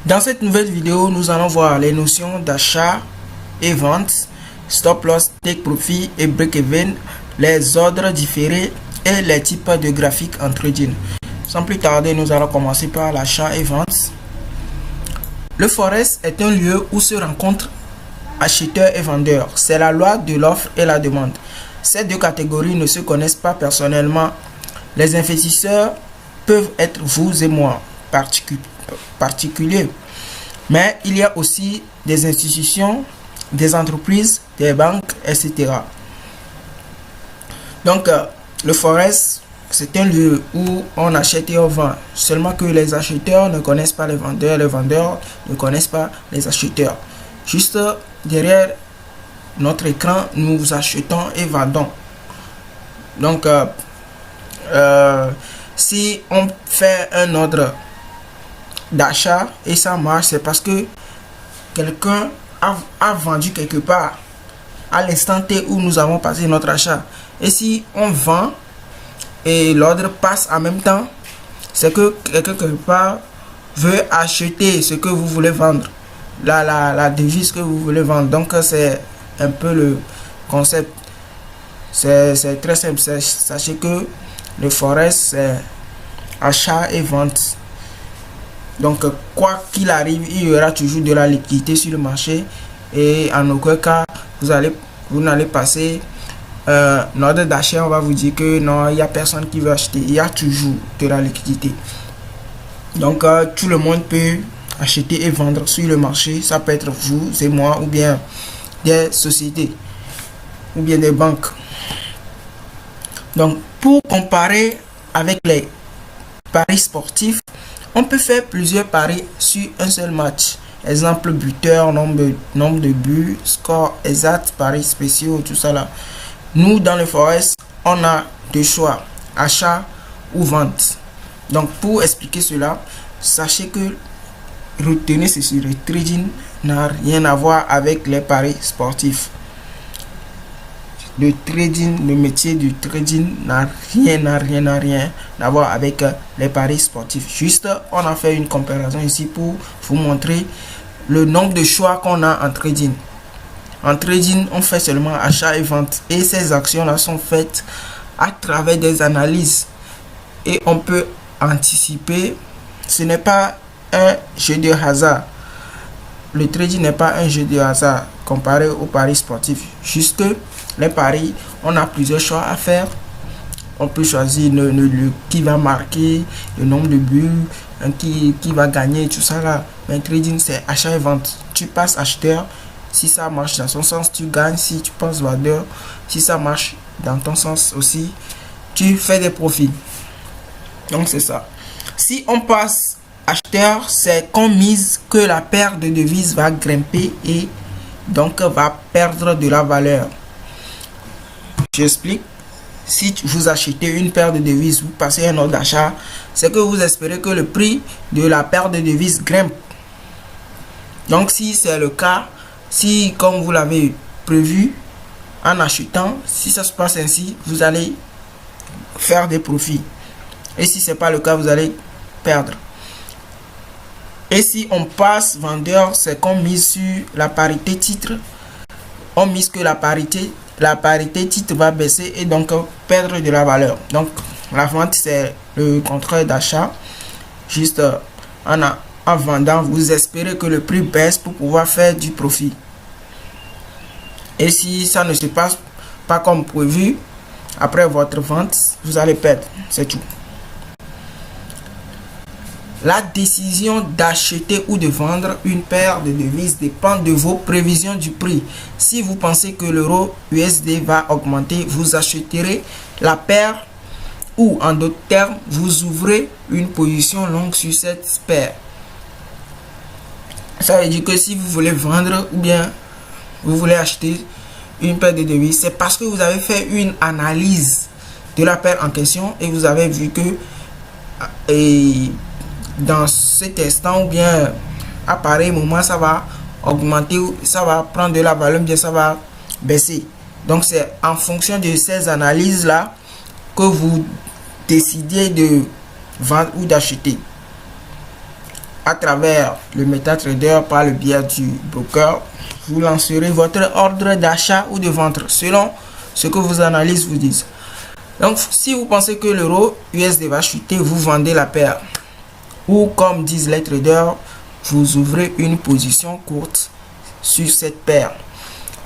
Dans cette nouvelle vidéo, nous allons voir les notions d'achat et vente, stop loss, take profit et break even, les ordres différés et les types de graphiques en trading. Sans plus tarder, nous allons commencer par l'achat et vente. Le forex est un lieu où se rencontrent acheteurs et vendeurs. C'est la loi de l'offre et la demande. Ces deux catégories ne se connaissent pas personnellement. Les investisseurs peuvent être vous et moi, particuliers. Mais il y a aussi des institutions, des entreprises, des banques, etc. Donc, le forex, c'est un lieu où on achète et on vend. Seulement que les acheteurs ne connaissent pas les vendeurs ne connaissent pas les acheteurs. Juste derrière notre écran, nous achetons et vendons. Donc, si on fait un ordre d'achat et ça marche, c'est parce que quelqu'un a vendu quelque part à l'instant T où nous avons passé notre achat. Et si on vend et l'ordre passe en même temps, c'est que quelqu'un quelque part veut acheter ce que vous voulez vendre, la devise que vous voulez vendre. Donc c'est un peu le concept. C'est très simple. Sachez que le forex, c'est achat et vente. Donc quoi qu'il arrive, il y aura toujours de la liquidité sur le marché et en aucun cas vous n'allez passer l'ordre d'achat. On va vous dire que non, il n'y a personne qui veut acheter. Il y a toujours de la liquidité. Donc tout le monde peut acheter et vendre sur le marché. Ça peut être vous et moi, ou bien des sociétés, ou bien des banques. Donc pour comparer avec les paris sportifs, on peut faire plusieurs paris sur un seul match. Exemple, buteur, nombre de buts, score exact, paris spéciaux, tout ça là. Nous, dans le forex, on a deux choix, achat ou vente. Donc, pour expliquer cela, sachez que retenez ceci, le trading n'a rien à voir avec les paris sportifs. Le trading, le métier du trading n'a rien à voir avec les paris sportifs. Juste, on a fait une comparaison ici pour vous montrer le nombre de choix qu'on a en trading. En trading, on fait seulement achat et vente. Et ces actions-là sont faites à travers des analyses. Et on peut anticiper. Ce n'est pas un jeu de hasard. Le trading n'est pas un jeu de hasard comparé aux paris sportifs. Juste les paris, on a plusieurs choix à faire. On peut choisir qui va marquer, le nombre de buts, qui va gagner, tout ça là. Mais trading, c'est achat et vente. Tu passes acheteur, si ça marche dans son sens, tu gagnes. Si tu passes vendeur, si ça marche dans ton sens aussi, tu fais des profits. Donc c'est ça. Si on passe acheteur, c'est qu'on mise que la paire de devises va grimper et donc va perdre de la valeur. J'explique. Si vous achetez une paire de devises, vous passez un ordre d'achat, c'est que vous espérez que le prix de la paire de devises grimpe. Donc si c'est le cas, si comme vous l'avez prévu en achetant, si ça se passe ainsi, vous allez faire des profits. Et si c'est pas le cas, vous allez perdre. Et si on passe vendeur, c'est qu'on mise sur la parité titre. On mise que la parité titre va baisser et donc perdre de la valeur. Donc la vente, c'est le contraire d'achat. Juste en vendant, vous espérez que le prix baisse pour pouvoir faire du profit. Et si ça ne se passe pas comme prévu, après votre vente, vous allez perdre. C'est tout. La décision d'acheter ou de vendre une paire de devises dépend de vos prévisions du prix. Si vous pensez que l'euro USD va augmenter, vous achèterez la paire ou en d'autres termes, vous ouvrez une position longue sur cette paire. Ça veut dire que si vous voulez vendre ou bien vous voulez acheter une paire de devises, c'est parce que vous avez fait une analyse de la paire en question et vous avez vu que dans cet instant ou bien à pareil moment ça va augmenter, ça va prendre de la valeur, bien ça va baisser. Donc c'est en fonction de ces analyses là que vous décidez de vendre ou d'acheter. à travers le MetaTrader par le biais du broker, vous lancerez votre ordre d'achat ou de vente selon ce que vos analyses vous disent. Donc, si vous pensez que l'euro USD va chuter, vous vendez la paire. Ou comme disent les traders, vous ouvrez une position courte sur cette paire.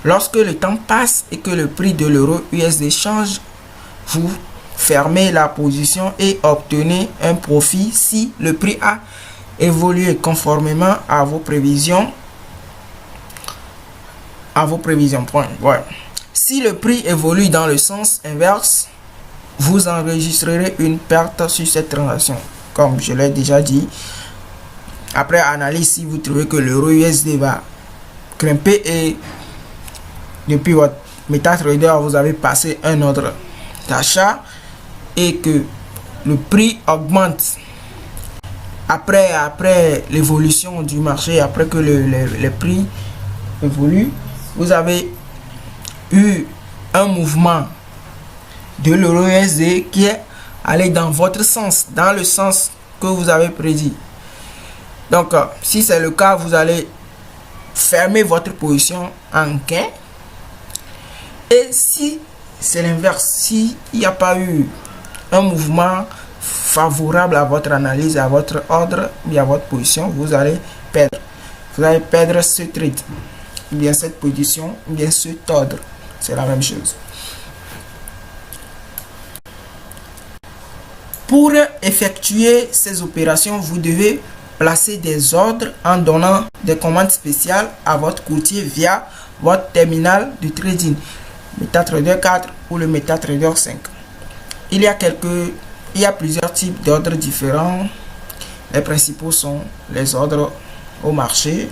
Lorsque le temps passe et que le prix de l'euro USD change, vous fermez la position et obtenez un profit si le prix a évolué conformément à vos prévisions. Point. Ouais. Si le prix évolue dans le sens inverse, vous enregistrerez une perte sur cette transaction. Comme je l'ai déjà dit, après analyse, si vous trouvez que l'euro USD va grimper et depuis votre MetaTrader, vous avez passé un ordre d'achat et que le prix augmente après l'évolution du marché, après que les prix évoluent, vous avez eu un mouvement de l'euro USD qui est allé dans votre sens, dans le sens que vous avez prédit. Donc, si c'est le cas, vous allez fermer votre position en gain. Et si c'est l'inverse, s'il n'y a pas eu un mouvement favorable à votre analyse, à votre ordre et à votre position, vous allez perdre. Vous allez perdre ce trade, ou bien cette position, ou bien cet ordre. C'est la même chose. Pour effectuer ces opérations, vous devez placer des ordres en donnant des commandes spéciales à votre courtier via votre terminal de trading, MetaTrader 4 ou le MetaTrader 5. Il y a plusieurs types d'ordres différents. Les principaux sont les ordres au marché,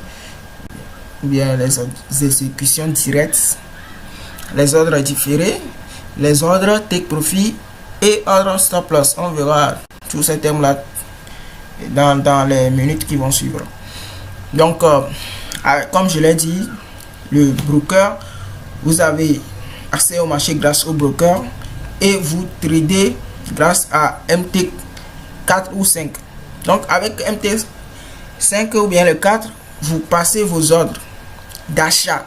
bien les exécutions directes, les ordres différés, les ordres take profit et ordre stop loss. On verra tous ces termes là dans les minutes qui vont suivre. Donc comme je l'ai dit, le broker, vous avez accès au marché grâce au broker et vous tradez grâce à MT4 ou 5. Donc avec MT5 ou bien le 4, vous passez vos ordres d'achat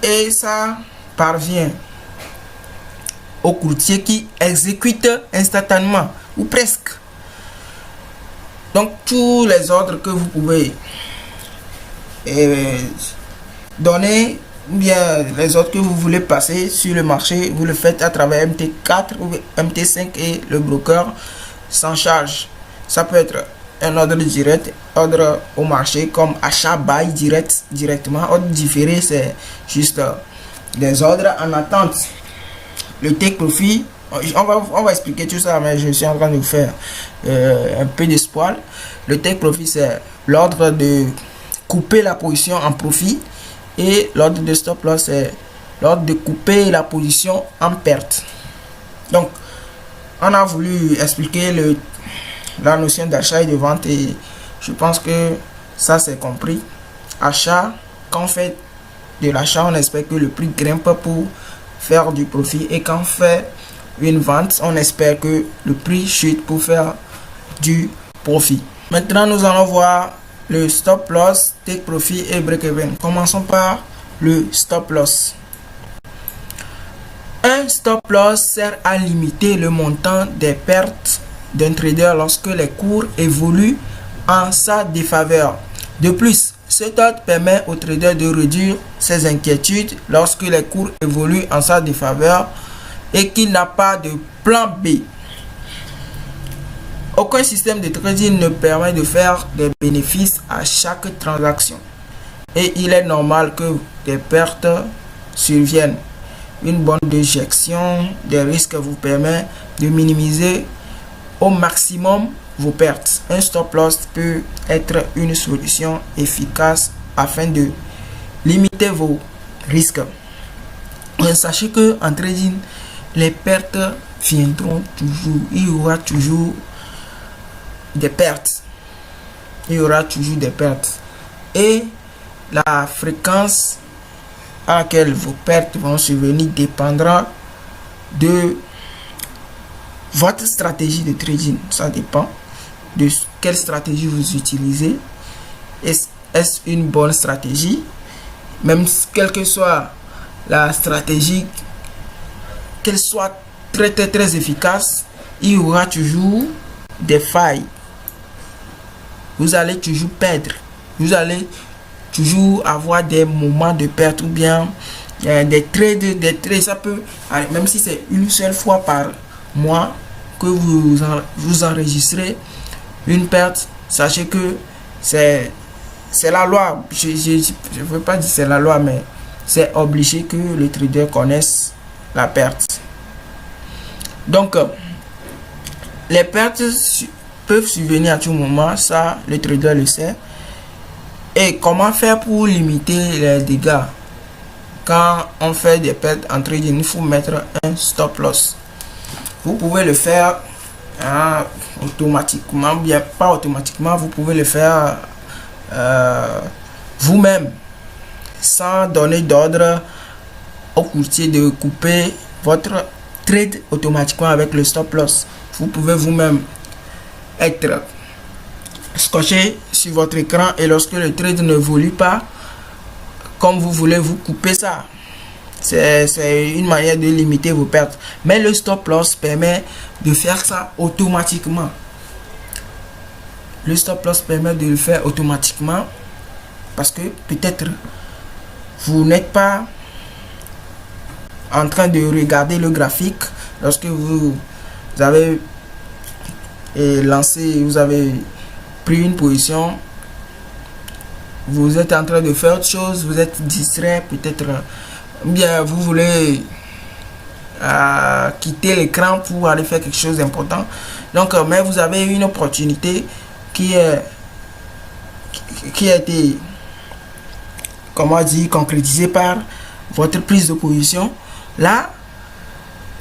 et ça parvient au courtier qui exécute instantanément ou presque. Donc tous les ordres que vous pouvez donner, ou bien les ordres que vous voulez passer sur le marché, vous le faites à travers MT4 ou MT5 et le broker s'en charge. Ça peut être un ordre direct, ordre au marché comme achat buy directement. Ordre différé, c'est juste des ordres en attente. Le take profit, on va expliquer tout ça, mais je suis en train de vous faire un peu d'espoir. Le take profit, c'est l'ordre de couper la position en profit, et l'ordre de stop loss, c'est l'ordre de couper la position en perte. Donc on a voulu expliquer la notion d'achat et de vente, et je pense que ça c'est compris. Achat, quand on fait de l'achat, on espère que le prix grimpe pour faire du profit, et quand on fait une vente, on espère que le prix chute pour faire du profit. Maintenant nous allons voir le stop loss, take profit et break even. Commençons par le stop loss. Un stop loss sert à limiter le montant des pertes d'un trader lorsque les cours évoluent en sa défaveur. De plus, cet ordre permet au trader de réduire ses inquiétudes lorsque les cours évoluent en sa défaveur et qu'il n'a pas de plan B. Aucun système de trading ne permet de faire des bénéfices à chaque transaction, et il est normal que des pertes surviennent. Une bonne gestion des risques vous permet de minimiser au maximum vos pertes. Un stop loss peut être une solution efficace afin de limiter vos risques. Sachez que en trading, les pertes viendront toujours. Il y aura toujours des pertes. Il y aura toujours des pertes. Et la fréquence à laquelle vos pertes vont survenir dépendra de votre stratégie de trading. Ça dépend de quelle stratégie vous utilisez. Est-ce une bonne stratégie? Même quelle que soit la stratégie, qu'elle soit très efficace, il y aura toujours des failles. Vous allez toujours perdre. Vous allez toujours avoir des moments de perte ou bien des trades. Ça peut, même si c'est une seule fois par mois que vous enregistrez une perte, sachez que c'est la loi. Je ne veux pas dire c'est la loi, mais c'est obligé que les traders connaissent la perte. Donc, les pertes peuvent survenir à tout moment, ça le trader le sait. Et comment faire pour limiter les dégâts? Quand on fait des pertes en trading, il faut mettre un stop loss. Vous pouvez le faire automatiquement, bien pas automatiquement, vous pouvez le faire vous-même sans donner d'ordre au courtier de couper votre trade automatiquement avec le stop loss. Vous pouvez vous-même être scotché sur votre écran et lorsque le trade ne évolue pas comme vous voulez, vous coupez ça. C'est une manière de limiter vos pertes. Mais le stop loss permet de faire ça automatiquement. Le stop loss permet de le faire automatiquement parce que peut-être vous n'êtes pas en train de regarder le graphique lorsque vous avez lancé, vous avez pris une position, vous êtes en train de faire autre chose, vous êtes distrait, peut-être bien vous voulez quitter l'écran pour aller faire quelque chose d'important. Donc mais vous avez une opportunité qui a été, comment dire, concrétisée par votre prise de position. Là,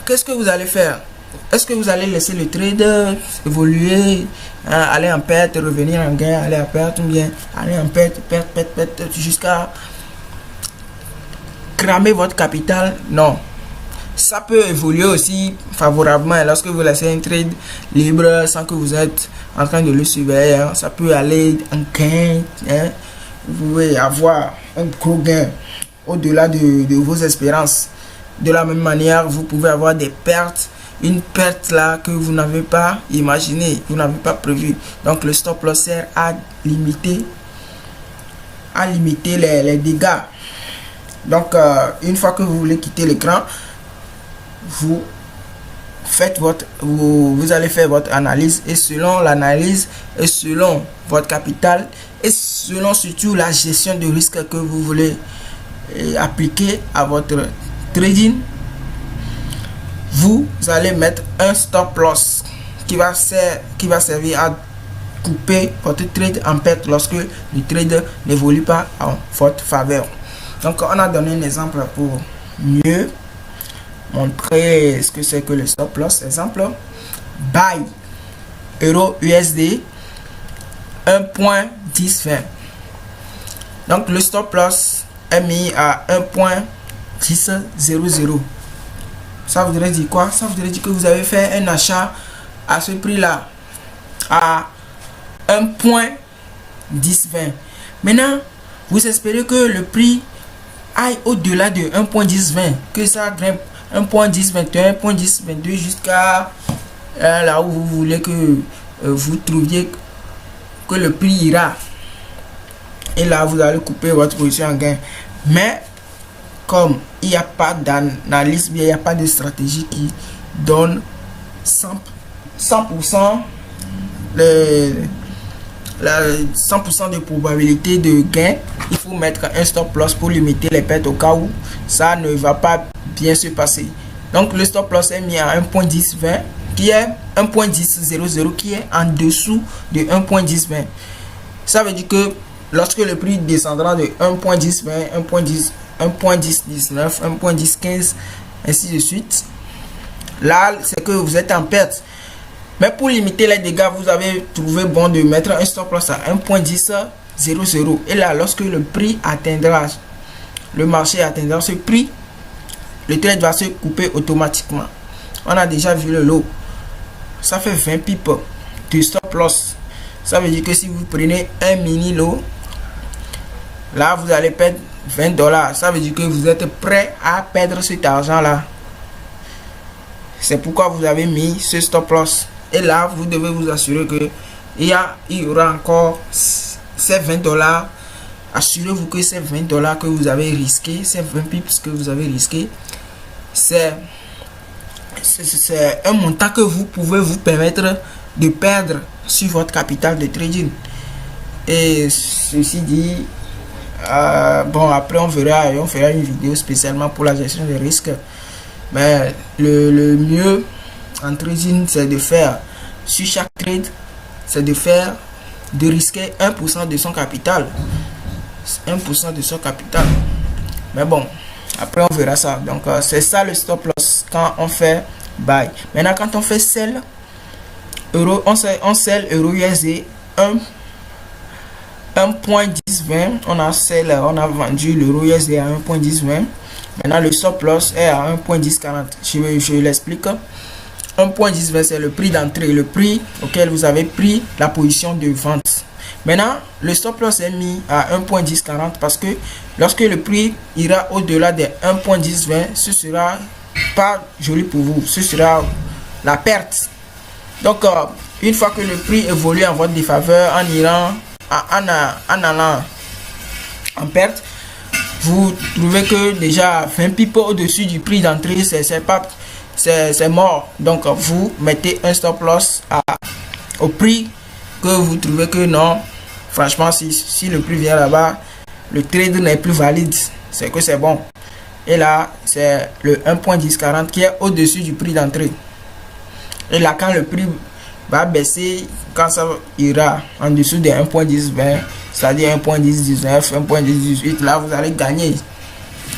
qu'est-ce que vous allez faire? Est-ce que vous allez laisser le trade évoluer, aller en perte, revenir en gain, aller en perte, ou bien aller en perte, jusqu'à cramer votre capital? Non. Ça peut évoluer aussi favorablement lorsque vous laissez un trade libre sans que vous êtes en train de le surveiller. Ça peut aller en gain. Vous pouvez avoir un gros gain au-delà de vos espérances. De la même manière, vous pouvez avoir des pertes. Une perte là que vous n'avez pas imaginé, vous n'avez pas prévu. Donc le stop loss sert à limiter les dégâts. Donc une fois que vous voulez quitter l'écran, vous allez faire votre analyse, et selon l'analyse et selon votre capital et selon surtout la gestion de risque que vous voulez appliquer à votre trading, vous allez mettre un stop loss qui va servir à couper votre trade en perte lorsque le trade n'évolue pas en votre faveur. Donc on a donné un exemple pour mieux montrer ce que c'est que le stop loss. Exemple, buy euro USD 1.1020. Donc le stop loss est mis à 1.1000. Ça voudrait dire quoi? Ça voudrait dire que vous avez fait un achat à ce prix là, à 1.1020. Maintenant vous espérez que le prix aille au-delà de 1.1020, que ça grimpe 1.1021, 1.1022 jusqu'à là où vous voulez que vous trouviez que le prix ira, et là vous allez couper votre position en gain. Mais comme il n'y a pas d'analyse, il n'y a pas de stratégie qui donne 100% 100% de probabilité de gain, il faut mettre un stop loss pour limiter les pertes au cas où ça ne va pas bien se passer. Donc le stop loss est mis à 1.1020 qui est 1.1000, qui est en dessous de 1.1020. Ça veut dire que lorsque le prix descendra de 1.1020, 1.1019, 1.1015, ainsi de suite, là c'est que vous êtes en perte. Mais pour limiter les dégâts, vous avez trouvé bon de mettre un stop loss à 1.1000. Et là, lorsque le prix atteindra, le marché atteindra ce prix, le trade va se couper automatiquement. On a déjà vu le lot. Ça fait 20 pips de stop loss. Ça veut dire que si vous prenez un mini lot, là vous allez perdre $20. Ça veut dire que vous êtes prêt à perdre cet argent là. C'est pourquoi vous avez mis ce stop loss. Et là vous devez vous assurer que il y aura encore ces $20. Assurez-vous que ces $20 que vous avez risqué, ces 20 pips que vous avez risqué, c'est un montant que vous pouvez vous permettre de perdre sur votre capital de trading. Et ceci dit, bon, après on fera une vidéo spécialement pour la gestion des risques. Mais le mieux en trading, c'est de faire sur chaque trade, c'est de risquer 1% de son capital. 1% de son capital. Mais bon, après on verra ça. Donc c'est ça le stop loss quand on fait buy. Maintenant quand on fait sell euro, on sell euro USD 1.1020. On a vendu l'euro USD à 1.1020. Maintenant le stop loss est à 1.1040. Je l'explique. 1.1020 c'est le prix d'entrée, le prix auquel vous avez pris la position de vente. Maintenant, le stop loss est mis à 1.1040 parce que lorsque le prix ira au-delà des 1.1020, ce sera pas joli pour vous, ce sera la perte. Donc, une fois que le prix évolue en votre défaveur, en allant en perte, vous trouvez que déjà 20 pips au-dessus du prix d'entrée, c'est mort. Donc, vous mettez un stop loss au prix que vous trouvez que non. Franchement, si le prix vient là-bas, le trade n'est plus valide, c'est que c'est bon. Et là, c'est le 1.1040 qui est au-dessus du prix d'entrée. Et là, quand le prix va baisser, quand ça ira en dessous des 1.1020, c'est-à-dire 1.1019, 1.1018, là, vous allez gagner.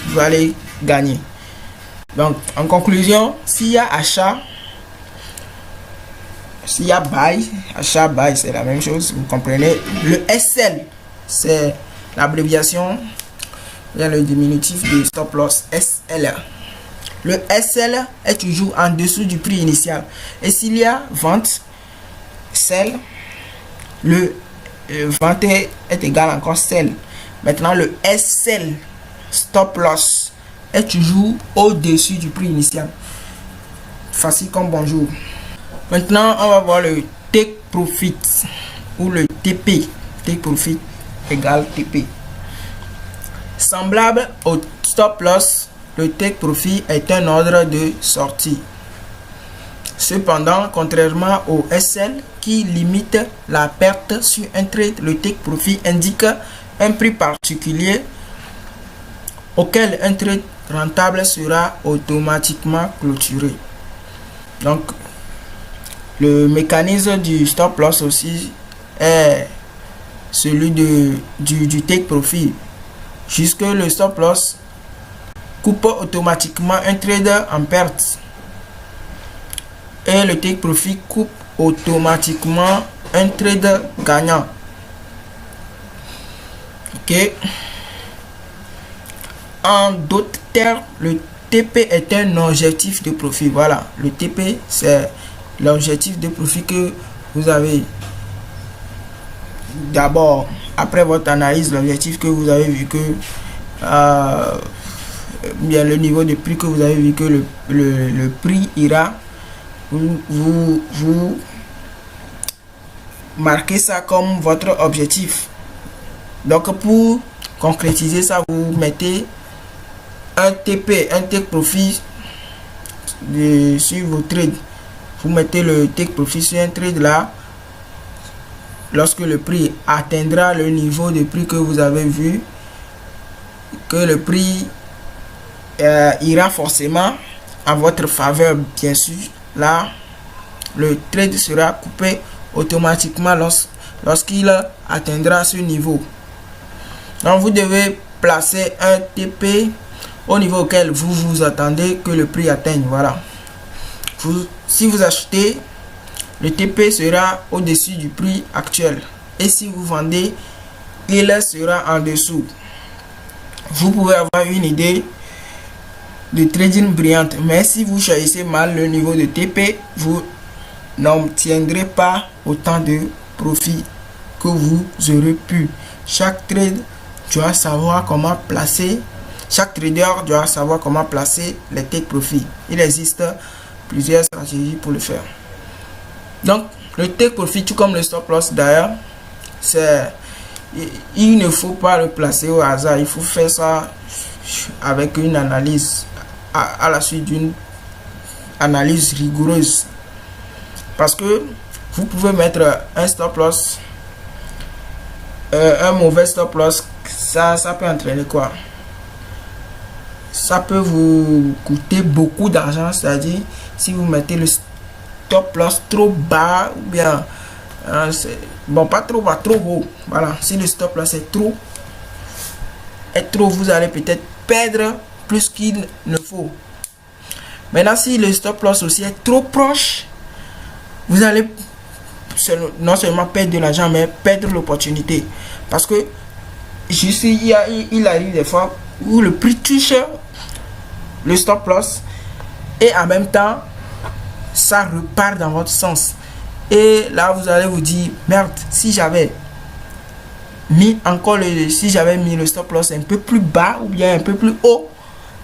Vous allez gagner. Donc, en conclusion, s'il y a achat, s'il y a buy, achat, buy, c'est la même chose, vous comprenez. Le SL, c'est l'abréviation, le diminutif de stop loss, SL. Le SL est toujours en dessous du prix initial. Et s'il y a vente, sell, le vente est égal encore sell. Maintenant, le SL, stop loss, est toujours au-dessus du prix initial. Facile comme bonjour. Maintenant, on va voir le take profit ou le TP. Take profit égale TP. Semblable au stop loss, le take profit est un ordre de sortie. Cependant, contrairement au SL qui limite la perte sur un trade, le take profit indique un prix particulier auquel un trade rentable sera automatiquement clôturé. Donc, le mécanisme du stop loss aussi est celui du take profit. Jusque le stop loss coupe automatiquement un trader en perte. Et le take profit coupe automatiquement un trader gagnant. Ok. En d'autres termes, le TP est un objectif de profit. Voilà, le TP c'est l'objectif de profit que vous avez. D'abord, après votre analyse, l'objectif que vous avez vu que bien le niveau de prix que vous avez vu que le prix ira, vous marquez ça comme votre objectif. Donc pour concrétiser ça, vous mettez un TP, un take profit sur vos trades. Vous mettez le take profit sur un trade là. Lorsque le prix atteindra le niveau de prix que vous avez vu, que le prix ira forcément en votre faveur, bien sûr. Là, le trade sera coupé automatiquement lorsqu'il atteindra ce niveau. Donc, vous devez placer un TP au niveau auquel vous vous attendez que le prix atteigne. Voilà. Si vous achetez, le TP sera au-dessus du prix actuel. Et si vous vendez, il sera en dessous. Vous pouvez avoir une idée de trading brillante. Mais si vous choisissez mal le niveau de TP, vous n'obtiendrez pas autant de profit. que vous aurez pu. Chaque trade doit savoir comment placer. Chaque trader doit savoir comment placer les take profit. Il existe plusieurs stratégies pour le faire. Donc, le take profit, tout comme le stop loss d'ailleurs, il ne faut pas le placer au hasard. Il faut faire ça avec une analyse, à la suite d'une analyse rigoureuse. Parce que vous pouvez mettre un stop loss, un mauvais stop loss, ça peut entraîner quoi? Ça peut vous coûter beaucoup d'argent, c'est-à-dire si vous mettez le stop loss trop bas ou bien bon, pas trop bas, trop haut. Voilà, si le stop loss est trop, vous allez peut-être perdre plus qu'il ne faut. Maintenant, si le stop loss aussi est trop proche, vous allez non seulement perdre de l'argent, mais perdre l'opportunité. Parce que juste il arrive des fois où le prix touche le stop loss et en même temps ça repart dans votre sens. Et là vous allez vous dire merde, si j'avais mis le stop loss un peu plus bas ou bien un peu plus haut,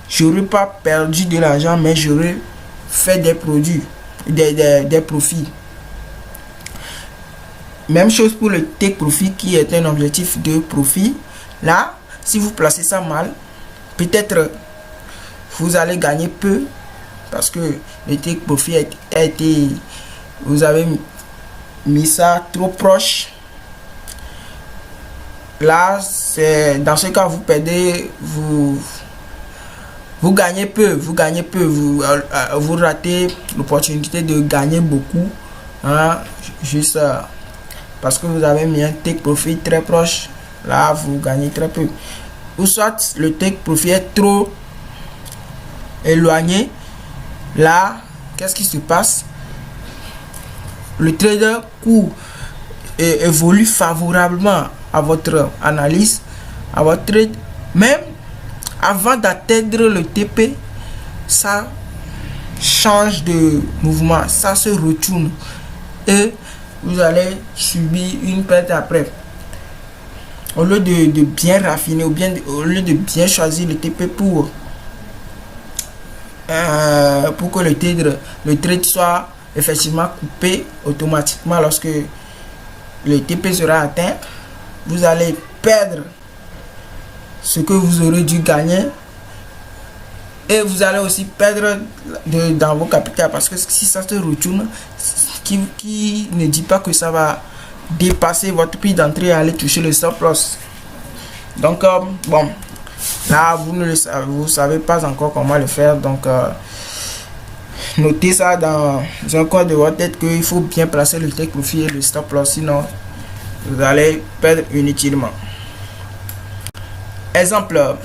j'aurais pas perdu de l'argent, mais j'aurais fait des produits, des profits. Même chose pour le take profit qui est un objectif de profit. Là, si vous placez ça mal, peut-être vous allez gagner peu parce que le take profit a été, vous avez mis ça trop proche. Là, c'est dans ce cas vous perdez, vous gagnez peu, vous ratez l'opportunité de gagner beaucoup, hein, juste parce que vous avez mis un take profit très proche. Là vous gagnez très peu, ou soit le take profit est trop éloigné. Là qu'est-ce qui se passe? Le trader court et évolue favorablement à votre analyse, à votre trade. Même avant d'atteindre le TP, ça change de mouvement, ça se retourne et vous allez subir une perte après. Au lieu de bien raffiner, ou bien au lieu de bien choisir le TP pour que le trade soit effectivement coupé automatiquement lorsque le TP sera atteint, vous allez perdre ce que vous aurez dû gagner et vous allez aussi perdre dans vos capitaux, parce que si ça se retourne, qui ne dit pas que ça va dépasser votre prix d'entrée et aller toucher le stop loss. Donc bon, là vous savez pas encore comment le faire, donc notez ça dans un coin de votre tête qu'il faut bien placer le take profit et le stop loss, sinon vous allez perdre inutilement. Exemple,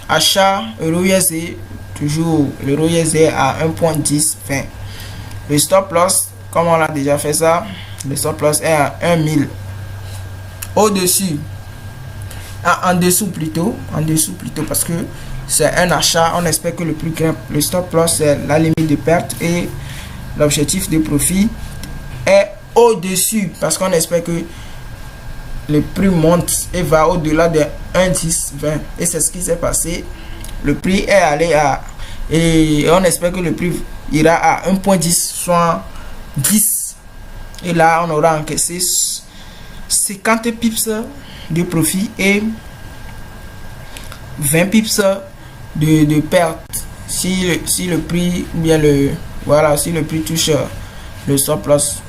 achat euro-USD, toujours l'euro-USD à 1.1020. Le stop loss, comme on l'a déjà fait ça, le stop loss est à 1000. Au-dessus, en dessous plutôt, parce que c'est un achat, on espère que le prix grimpe. Le stop loss, c'est la limite de perte et l'objectif de profit est au-dessus, parce qu'on espère que le prix monte et va au-delà de 1,1020, et c'est ce qui s'est passé. Le prix est allé à, et on espère que le prix ira à 1.10, et là on aura encaissé 50 pips de profit et 20 pips de perte si le prix bien si le prix touche le stop loss,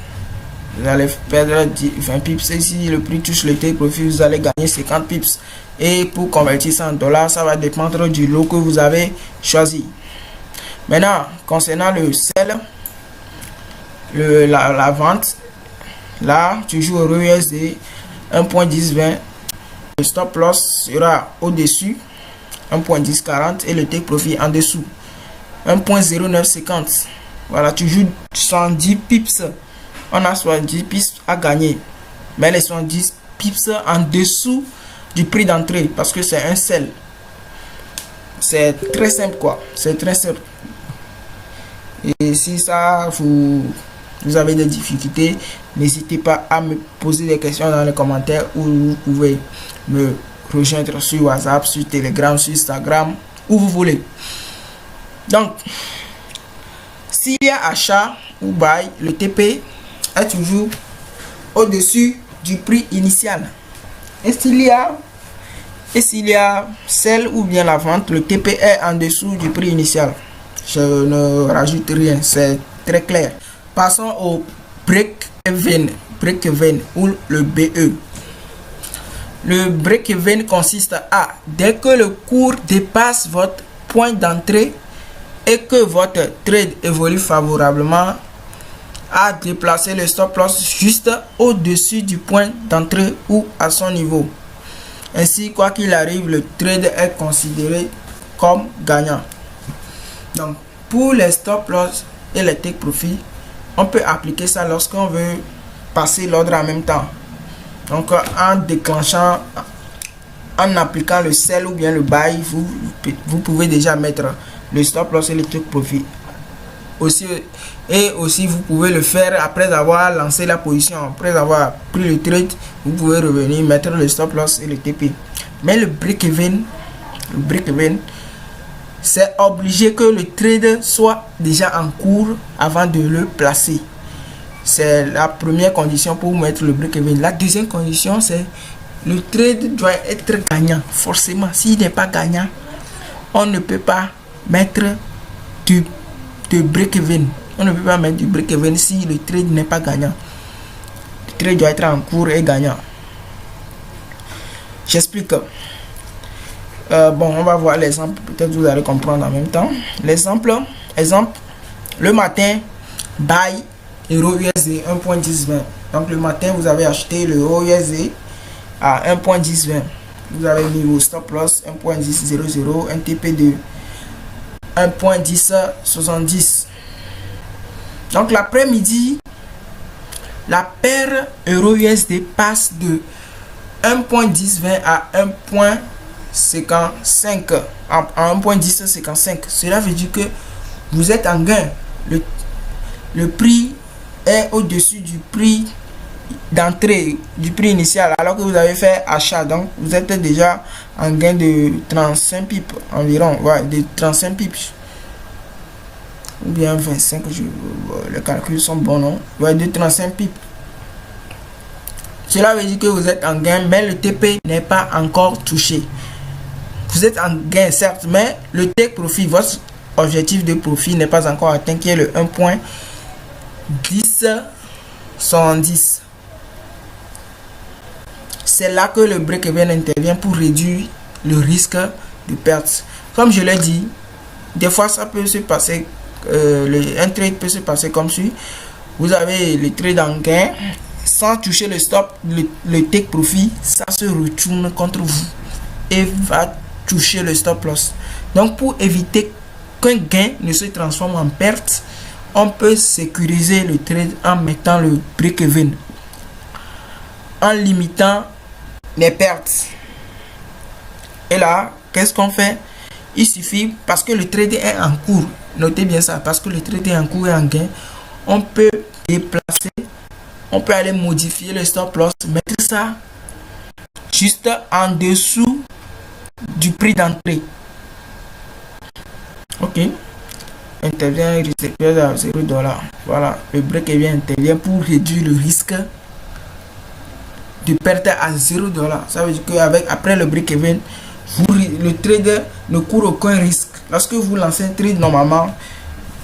vous allez perdre 20 pips, et si le prix touche le take profit, vous allez gagner 50 pips. Et pour convertir ça en dollars, ça va dépendre du lot que vous avez choisi. Maintenant, concernant le sell, la vente, là toujours euro USD 1.1020, le stop loss sera au-dessus 1.1040 et le take profit en dessous 1.0950. Voilà, toujours 110 pips. On a 70 pips à gagner, mais les 70 pips en dessous du prix d'entrée, parce que c'est un sell. C'est très simple quoi, c'est très simple. Et si ça vous avez des difficultés, n'hésitez pas à me poser des questions dans les commentaires ou vous pouvez me rejoindre sur WhatsApp, sur Telegram, sur Instagram, où vous voulez. Donc, s'il y a achat ou bail, le TP est toujours au-dessus du prix initial. Et s'il y a celle ou bien la vente, le TP est en dessous du prix initial. Je ne rajoute rien, c'est très clair. Passons au break-even ou le BE. Le break-even consiste à, dès que le cours dépasse votre point d'entrée et que votre trade évolue favorablement, à déplacer le stop loss juste au-dessus du point d'entrée ou à son niveau. Ainsi, quoi qu'il arrive, le trade est considéré comme gagnant. Donc, pour les stop loss et les take profit, on peut appliquer ça lorsqu'on veut passer l'ordre en même temps. Donc, en déclenchant, en appliquant le sell ou bien le buy, vous pouvez déjà mettre le stop loss et le take profit. Aussi, vous pouvez le faire après avoir lancé la position, après avoir pris le trade, vous pouvez revenir mettre le stop loss et le TP. Mais le break-even, c'est obligé que le trade soit déjà en cours avant de le placer. C'est la première condition pour mettre le break-even. La deuxième condition, c'est le trade doit être gagnant. Forcément, s'il n'est pas gagnant, on ne peut pas mettre du break-even. On ne peut pas mettre du break-even si le trade n'est pas gagnant. Le trade doit être en cours et gagnant. J'explique. Bon, on va voir l'exemple. Peut-être vous allez comprendre en même temps. L'exemple, le matin, buy euro USD 1.1020. Donc le matin, vous avez acheté le euro USD à 1.1020. Vous avez mis vos stop loss 1.1000, un TP de 1.1070. Donc l'après-midi, la paire euro USD passe de 1.1020 à 1.55 à 1.1055. Cela veut dire que vous êtes en gain. Le prix est au-dessus du prix d'entrée, du prix initial, alors que vous avez fait achat. Donc vous êtes déjà en gain de 35 pips environ, ouais, de 35 pips ou bien 25. Les calculs sont bons, non? Ouais, de 35 pips. Cela veut dire que vous êtes en gain, mais le TP n'est pas encore touché. Vous êtes en gain certes, mais le take profit, votre objectif de profit n'est pas encore atteint, qui est le 1.1070. C'est là que le break-even intervient pour réduire le risque de perte. Comme je l'ai dit, des fois ça peut se passer, un trade peut se passer comme suit. Vous avez le trade en gain, sans toucher le stop, le take profit, ça se retourne contre vous et va toucher le stop loss. Donc pour éviter qu'un gain ne se transforme en perte, on peut sécuriser le trade en mettant le break-even, en limitant les pertes. Et là, qu'est-ce qu'on fait? Il suffit, parce que le trade est en cours, notez bien ça, parce que le trade est en cours et en gain, on peut déplacer, on peut aller modifier le stop loss, mettre ça juste en dessous du prix d'entrée. Ok, intervient à 0$. Voilà, le break-even intervient pour réduire le risque de perte à 0$. Ça veut dire qu'après le break-even, le trader ne court aucun risque. Lorsque vous lancez un trade, normalement,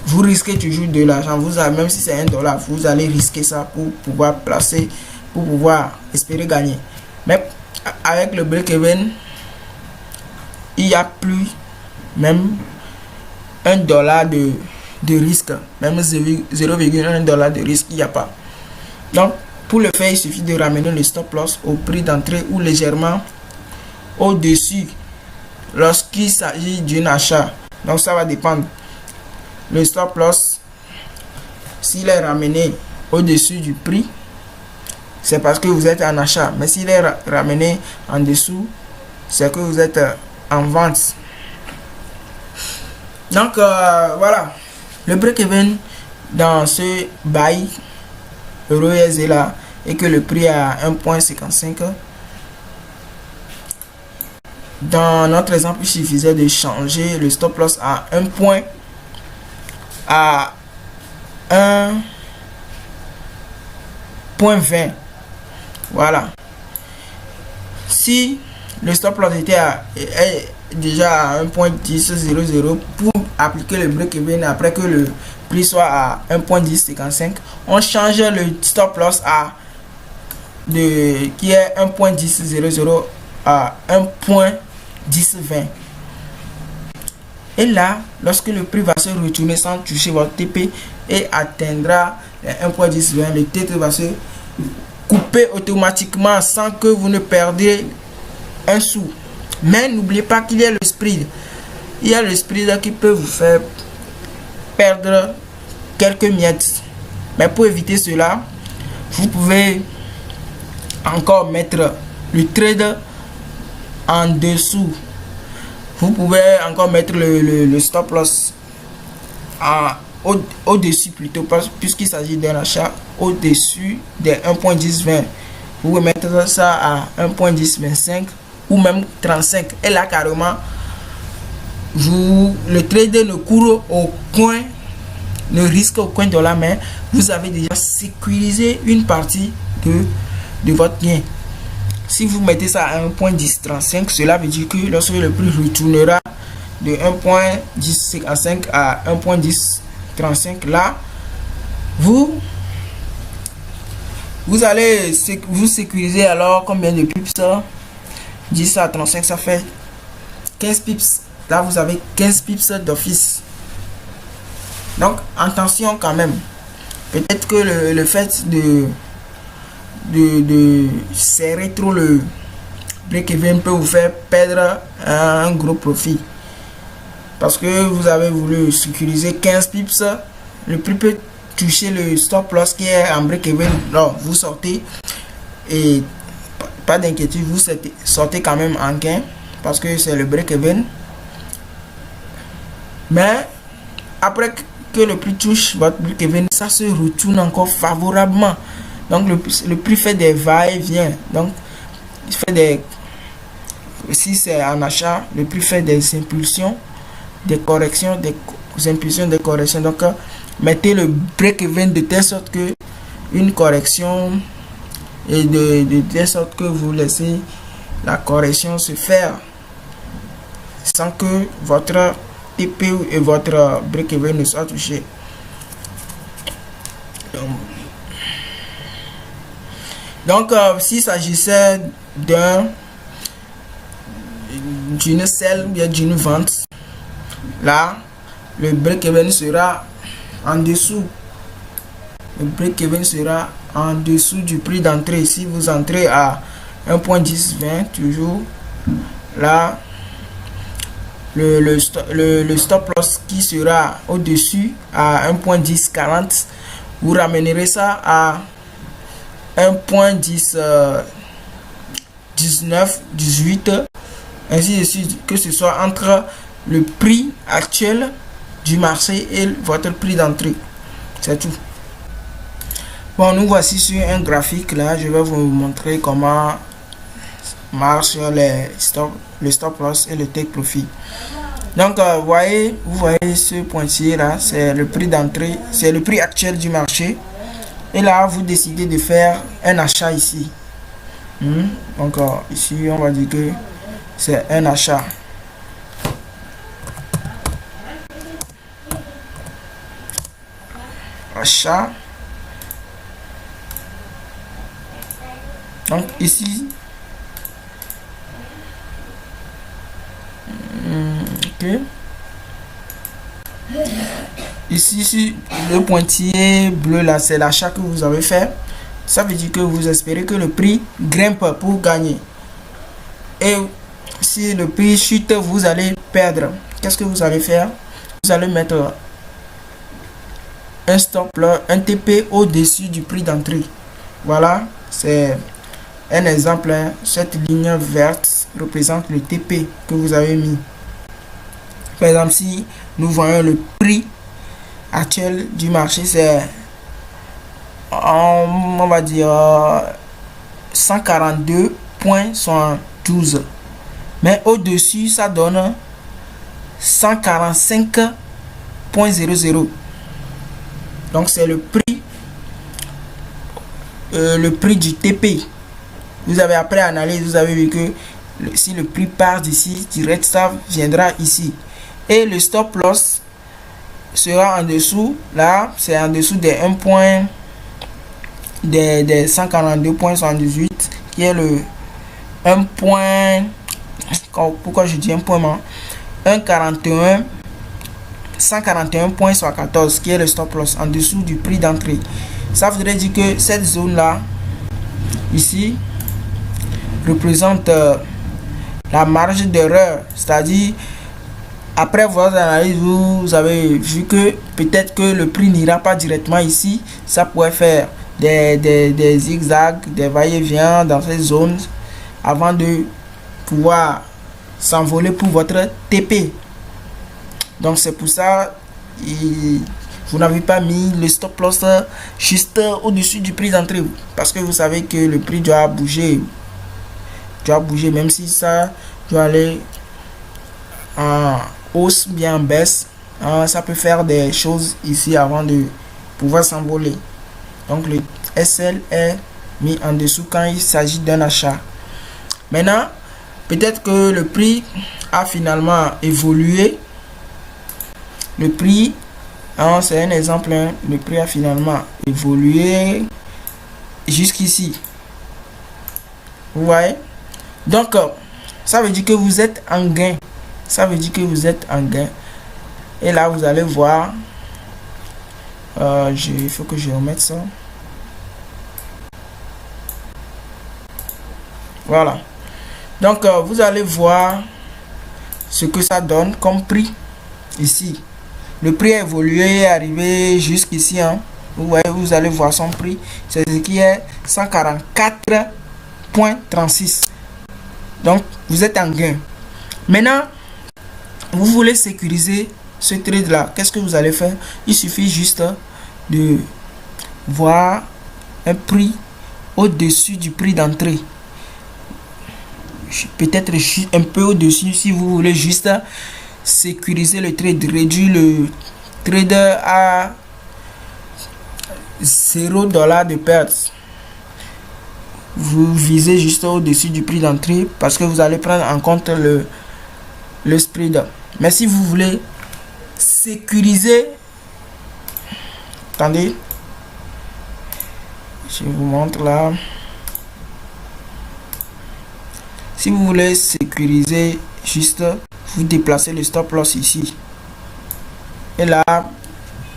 vous risquez toujours de l'argent. Même si c'est $1, vous allez risquer ça pour pouvoir placer, pour pouvoir espérer gagner. Mais avec le break-even, il n'y a plus même $1 de risque. Même 0,1$ de risque, il n'y a pas. Donc, pour le faire, il suffit de ramener le stop loss au prix d'entrée ou légèrement au-dessus lorsqu'il s'agit d'un achat. Donc, ça va dépendre. Le stop loss, s'il est ramené au-dessus du prix, c'est parce que vous êtes en achat. Mais s'il est ramené en dessous, c'est que vous êtes en vente. Donc, voilà. Le break-even dans ce buy RES est là et que le prix est à 1,55. Dans notre exemple, il suffisait de changer le stop loss à 1 point à 1,20. Voilà. Si le stop loss était déjà à 1,1000 pour appliquer le break-even après que le prix soit à 1,1055, on change le stop loss à qui est 1,1000 à 1,1020. Et là, lorsque le prix va se retourner sans toucher votre TP et atteindra 1,1020, le TP va se couper automatiquement sans que vous ne perdiez un sou. Mais n'oubliez pas qu'il y a le spread. Il y a le spread qui peut vous faire perdre quelques miettes. Mais pour éviter cela, vous pouvez encore mettre le trade en dessous. Vous pouvez encore mettre le stop loss au-dessus plutôt, puisqu'il s'agit d'un achat au-dessus des 1,1020. Vous pouvez mettre ça à 1,1025 ou même 35. Et là, carrément, le trader ne court au coin, ne risque au coin de la main. Vous avez déjà sécurisé une partie de votre gain. Si vous mettez ça à 1,1035, cela veut dire que lorsque le prix retournera de 1,1055 à 1,1035, là, vous allez vous sécuriser. Alors combien de pips? 10 à 35, ça fait 15 pips. Là, vous avez 15 pips d'office. Donc, attention quand même. Peut-être que le fait de serrer trop le break-even peut vous faire perdre un gros profit. Parce que vous avez voulu sécuriser 15 pips. Le prix peut toucher le stop loss qui est en break-even. Alors, vous sortez et pas d'inquiétude, vous sortez quand même en gain parce que c'est le break-even. Mais après que le prix touche votre break-even, ça se retourne encore favorablement. Donc le prix fait des va-et-vient. Donc il fait des, si c'est en achat, le prix fait des impulsions, des corrections, des impulsions, des corrections. Donc mettez le break-even de telle sorte que une correction et de telle sorte que vous laissez la correction se faire sans que votre TP et votre break-even ne soient touchés. Donc s'il s'agissait d'une sell ou bien d'une vente, là le break-even sera en dessous. Le break-even sera en dessous du prix d'entrée. Si vous entrez à 1,1020 toujours, là le stop loss qui sera au-dessus à 1,1040, vous ramènerez ça à 1,1019, 18, ainsi de suite, que ce soit entre le prix actuel du marché et votre prix d'entrée. C'est tout. Bon, nous voici sur un graphique. Là, je vais vous montrer comment marche le stop loss et le take profit. Donc, vous voyez ce pointillé là, c'est le prix d'entrée, c'est le prix actuel du marché. Et là, vous décidez de faire un achat ici. Donc, ici, on va dire que c'est un achat. Achat. Donc, ici. Ok. Ici, le pointillé bleu là, c'est l'achat que vous avez fait. Ça veut dire que vous espérez que le prix grimpe pour gagner. Et si le prix chute, vous allez perdre. Qu'est-ce que vous allez faire? Vous allez mettre un stop là, un TP au-dessus du prix d'entrée. Voilà, c'est un exemple. Cette ligne verte représente le TP que vous avez mis. Par exemple, si nous voyons le prix actuel du marché, c'est on va dire 142,72, mais au-dessus ça donne 145,00. donc c'est le prix du TP. Vous avez après analyse, vous avez vu que si le prix part d'ici direct, ça viendra ici, et le stop loss sera en dessous. Là c'est en dessous des 1 point des 142,78 qui est le 1 point, pourquoi je dis 1 point, 141,14 qui est le stop loss en dessous du prix d'entrée. Ça voudrait dire que cette zone là ici représente la marge d'erreur, c'est-à-dire après votre analyse, vous avez vu que peut-être que le prix n'ira pas directement ici, ça pourrait faire des zigzags, des va-et-vient dans ces zones avant de pouvoir s'envoler pour votre TP. Donc c'est pour ça vous n'avez pas mis le stop loss juste au-dessus du prix d'entrée, parce que vous savez que le prix doit bouger, même si ça doit aller en hausse bien en baisse, ça peut faire des choses ici avant de pouvoir s'envoler. Donc le SL est mis en dessous quand il s'agit d'un achat. Maintenant, peut-être que le prix a finalement évolué. Le prix, c'est un exemple, le prix a finalement évolué jusqu'ici. Vous voyez? Donc, ça veut dire que vous êtes en gain. Et là, vous allez voir. Il faut que je remette ça. Voilà. Donc, vous allez voir ce que ça donne comme prix ici. Le prix a évolué, est arrivé jusqu'ici. Vous voyez, vous allez voir son prix. C'est ce qui est 144,36. Donc, vous êtes en gain. Maintenant, vous voulez sécuriser ce trade là. Qu'est-ce que vous allez faire? Il suffit juste de voir un prix au-dessus du prix d'entrée. Peut-être un peu au-dessus si vous voulez juste sécuriser le trade, réduire le trader à $0 de perte. Vous visez juste au-dessus du prix d'entrée parce que vous allez prendre en compte le spread. Mais si vous voulez sécuriser, attendez, je vous montre là. Si vous voulez sécuriser, juste vous déplacez le stop loss ici. Et là,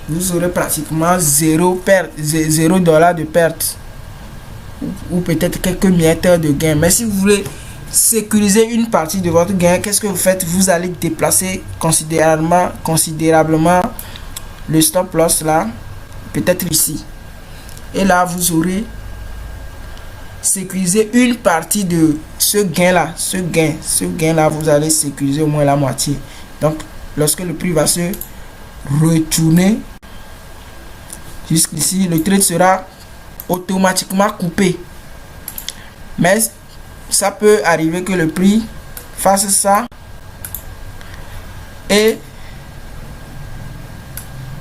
vous aurez pratiquement $0 de perte. Ou peut-être quelques miettes de gain. Mais si vous voulez sécuriser une partie de votre gain, qu'est-ce que vous faites? Vous allez déplacer considérablement le stop loss là, peut-être ici. Et là, vous aurez sécuriser une partie de ce gain là, ce gain là, vous allez sécuriser au moins la moitié. Donc lorsque le prix va se retourner jusqu'ici, le trade sera automatiquement coupé. Mais ça peut arriver que le prix fasse ça et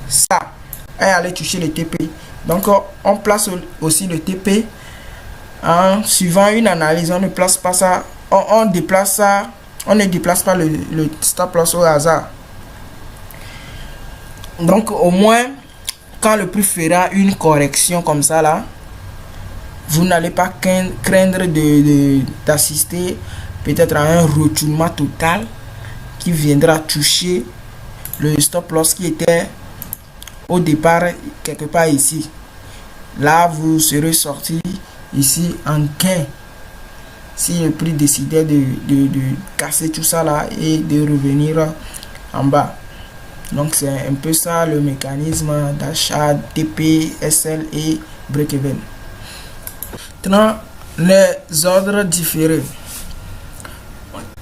ça et aller toucher le TP. Donc on place aussi le TP en suivant une analyse. On ne place pas ça, on déplace ça, on ne déplace pas le stop loss au hasard. Donc au moins quand le prix fera une correction comme ça là, vous n'allez pas craindre d'assister peut-être à un retournement total qui viendra toucher le stop loss qui était au départ quelque part ici. Là vous serez sorti ici en gain si le prix décidait de casser tout ça là et de revenir en bas. Donc c'est un peu ça le mécanisme d'achat TP, SL et break-even. Maintenant les ordres différés.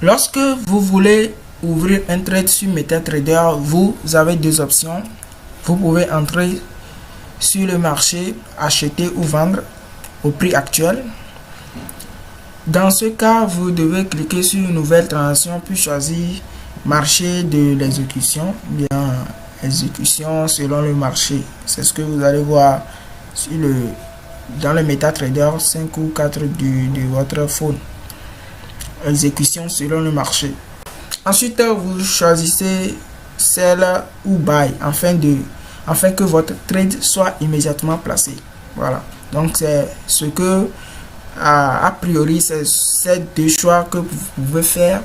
Lorsque vous voulez ouvrir un trade sur MetaTrader, vous avez deux options. Vous pouvez entrer sur le marché, acheter ou vendre au prix actuel. Dans ce cas, vous devez cliquer sur une nouvelle transaction puis choisir marché de l'exécution, bien exécution selon le marché. C'est ce que vous allez voir sur dans le MetaTrader 5 ou 4 de votre phone. Exécution selon le marché. Ensuite, vous choisissez sell ou buy afin que votre trade soit immédiatement placé. Voilà. Donc c'est ce que a priori c'est ces deux choix que vous pouvez faire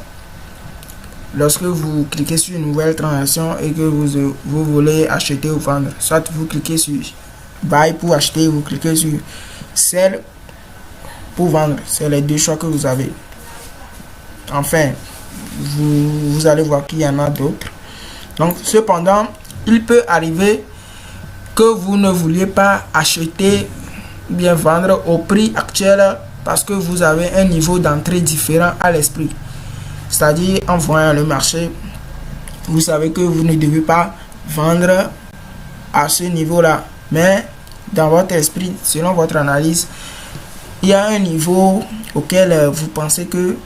lorsque vous cliquez sur une nouvelle transaction et que vous voulez acheter ou vendre. Soit vous cliquez sur buy pour acheter, vous cliquez sur sell pour vendre. C'est les deux choix que vous avez. Enfin, vous allez voir qu'il y en a d'autres. Donc cependant, il peut arriver que vous ne vouliez pas acheter ou bien vendre au prix actuel parce que vous avez un niveau d'entrée différent à l'esprit. C'est-à-dire, en voyant le marché, vous savez que vous ne devez pas vendre à ce niveau-là. Mais dans votre esprit, selon votre analyse, il y a un niveau auquel vous pensez que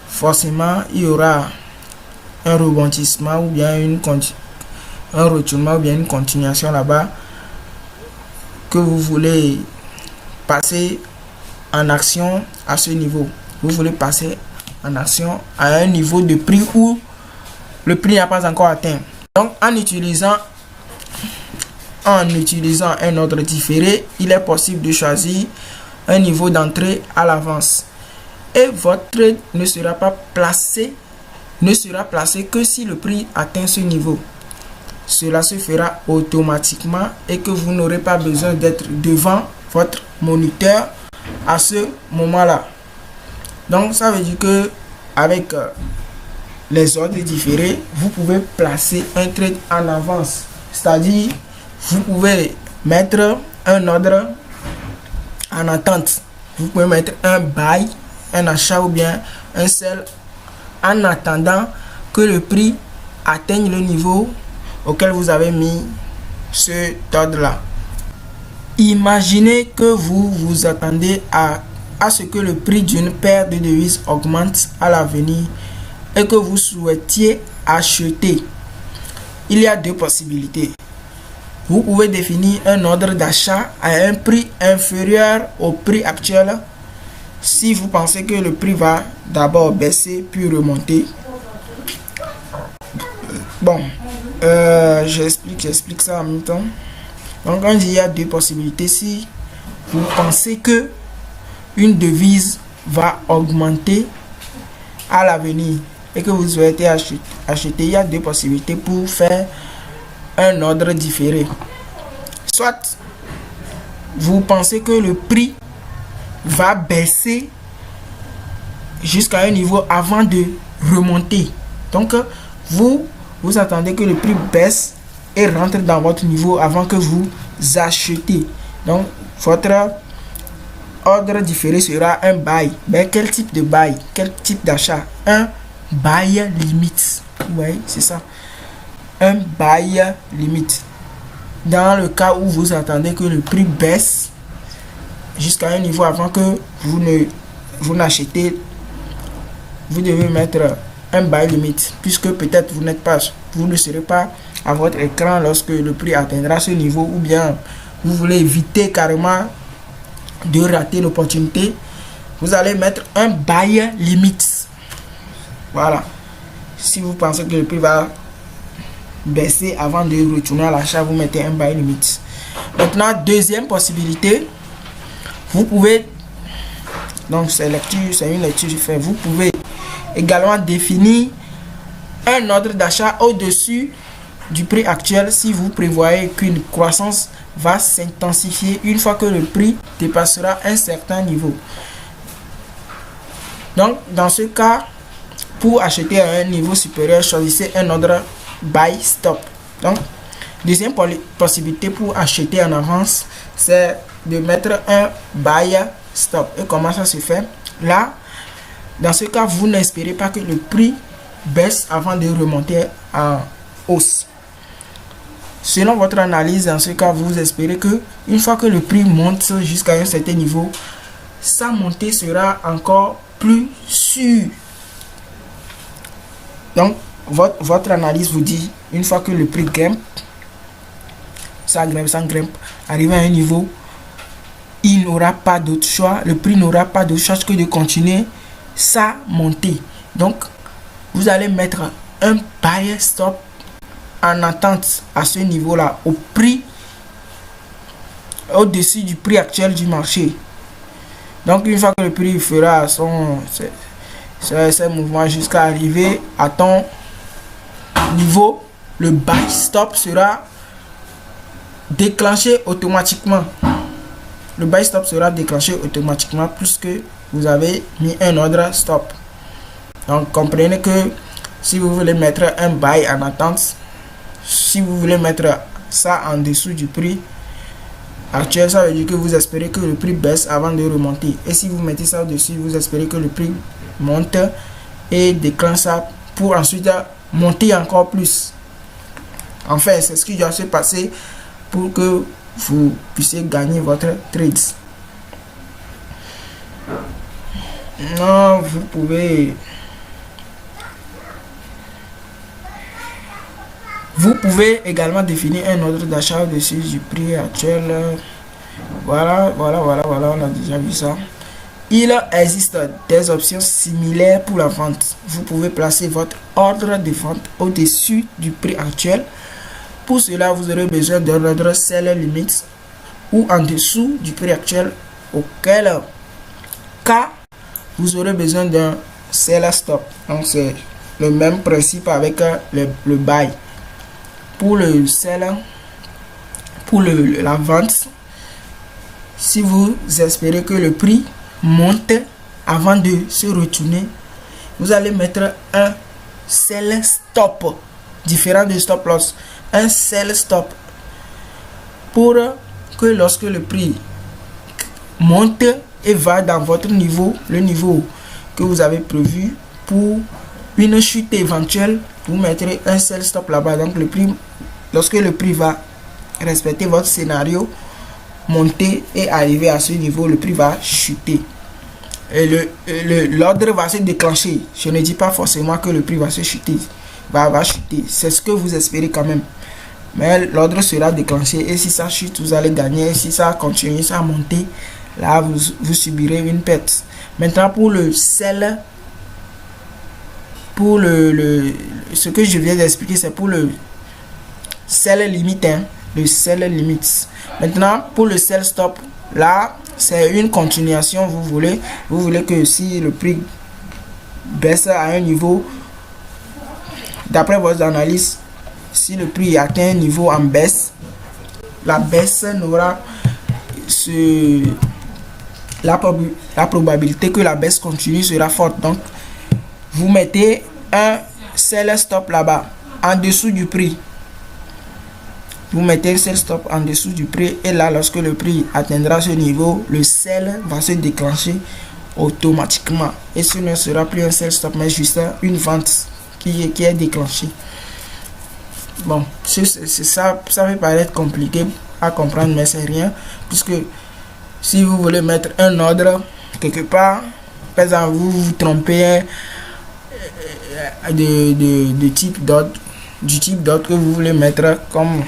forcément il y aura un rebondissement ou bien un retournement ou bien une continuation là-bas, que vous voulez passer en action à ce niveau. Vous voulez passer en action à un niveau de prix où le prix n'a pas encore atteint. Donc en utilisant un ordre différé, il est possible de choisir un niveau d'entrée à l'avance. Et votre trade ne sera placé que si le prix atteint ce niveau. Cela se fera automatiquement et que vous n'aurez pas besoin d'être devant votre moniteur à ce moment-là. Donc ça veut dire que avec les ordres différés, vous pouvez placer un trade en avance. C'est-à-dire, vous pouvez mettre un ordre en attente. Vous pouvez mettre un buy, un achat ou bien un sell en attendant que le prix atteigne le niveau auquel vous avez mis ce ordre là. Imaginez que vous vous attendez à ce que le prix d'une paire de devises augmente à l'avenir et que vous souhaitiez acheter. Il y a deux possibilités. Vous pouvez définir un ordre d'achat à un prix inférieur au prix actuel si vous pensez que le prix va d'abord baisser puis remonter. Bon, j'explique ça en même temps. Donc quand il y a deux possibilités, si vous pensez que une devise va augmenter à l'avenir et que vous souhaitez acheter, il y a deux possibilités pour faire un ordre différé. Soit vous pensez que le prix va baisser jusqu'à un niveau avant de remonter. Donc vous attendez que le prix baisse et rentre dans votre niveau avant que vous achetez. Donc votre ordre différé sera un buy. Mais quel type de buy? Quel type d'achat? Un buy limite. Oui, c'est ça. Un buy limite. Dans le cas où vous attendez que le prix baisse jusqu'à un niveau avant que vous n'achetez, vous devez mettre un buy limite, puisque peut-être vous ne serez pas à votre écran lorsque le prix atteindra ce niveau, ou bien vous voulez éviter carrément de rater l'opportunité. Vous allez mettre un buy limite. Voilà. Si vous pensez que le prix va baisser avant de retourner à l'achat, vous mettez un buy limite. Maintenant, deuxième possibilité, vous pouvez, donc c'est une lecture que je fais, vous pouvez également définir un ordre d'achat au-dessus du prix actuel si vous prévoyez qu'une croissance va s'intensifier une fois que le prix dépassera un certain niveau. Donc dans ce cas, pour acheter à un niveau supérieur, choisissez un ordre buy stop. Donc deuxième possibilité pour acheter en avance, c'est de mettre un buy stop. Et comment ça se fait? Là, dans ce cas, vous n'espérez pas que le prix baisse avant de remonter en hausse. selon votre analyse, dans ce cas, vous espérez que une fois que le prix monte jusqu'à un certain niveau, sa montée sera encore plus sûre. Donc, votre analyse vous dit, une fois que le prix grimpe, ça grimpe, arrivé à un niveau, il n'aura pas d'autre choix, le prix n'aura pas d'autre choix que de continuer sa montée. Donc, vous allez mettre un buy stop en attente à ce niveau-là, au prix, au-dessus du prix actuel du marché. Donc, une fois que le prix fera ses mouvements jusqu'à arriver à ton niveau, le buy stop sera déclenché automatiquement. Le buy stop sera déclenché automatiquement puisque vous avez mis un ordre stop. Donc, comprenez que si vous voulez mettre un buy en attente, si vous voulez mettre ça en dessous du prix actuel, ça veut dire que vous espérez que le prix baisse avant de remonter. Et si vous mettez ça au-dessus, vous espérez que le prix monte et déclenche ça pour ensuite monter encore plus. Enfin, c'est ce qui doit se passer pour que vous puissiez gagner votre trade. Non, vous pouvez également définir un ordre d'achat au-dessus du prix actuel. Voilà, on a déjà vu ça. Il existe des options similaires pour la vente. Vous pouvez placer votre ordre de vente au-dessus du prix actuel. Pour cela, vous aurez besoin d'un ordre sell limit ou en dessous du prix actuel, auquel cas vous aurez besoin d'un sell stop. Donc c'est le même principe avec le buy. Pour le sell, pour la vente, si vous espérez que le prix monte avant de se retourner, vous allez mettre un sell stop, différent de stop loss. Un sell stop pour que lorsque le prix monte et va dans votre niveau, le niveau que vous avez prévu pour une chute éventuelle, vous mettrez un sell stop là-bas. Donc le prix, lorsque le prix va respecter votre scénario, monter et arriver à ce niveau, le prix va chuter et l'ordre va se déclencher. Je ne dis pas forcément que le prix va se chuter, va chuter, c'est ce que vous espérez quand même, mais l'ordre sera déclenché et si ça chute, vous allez gagner. Et si ça continue, ça monter, là vous subirez une perte. Maintenant pour le sell, pour ce que je viens d'expliquer, c'est pour le sell limit, le sell limit. Maintenant pour le sell stop, là c'est une continuation. Vous voulez que si le prix baisse à un niveau, d'après votre analyse, si le prix atteint un niveau en baisse, la baisse n'aura la probabilité que la baisse continue sera forte. Donc vous mettez un sell stop là-bas en dessous du prix. Vous mettez un sell stop en dessous du prix et là lorsque le prix atteindra ce niveau, le sell va se déclencher automatiquement et ce ne sera plus un sell stop mais juste une vente qui est déclenchée. Bon, c'est ça peut paraître compliqué à comprendre, mais c'est rien, puisque si vous voulez mettre un ordre quelque part, par exemple vous vous trompez de type d'ordre, du type d'ordre que vous voulez mettre, comme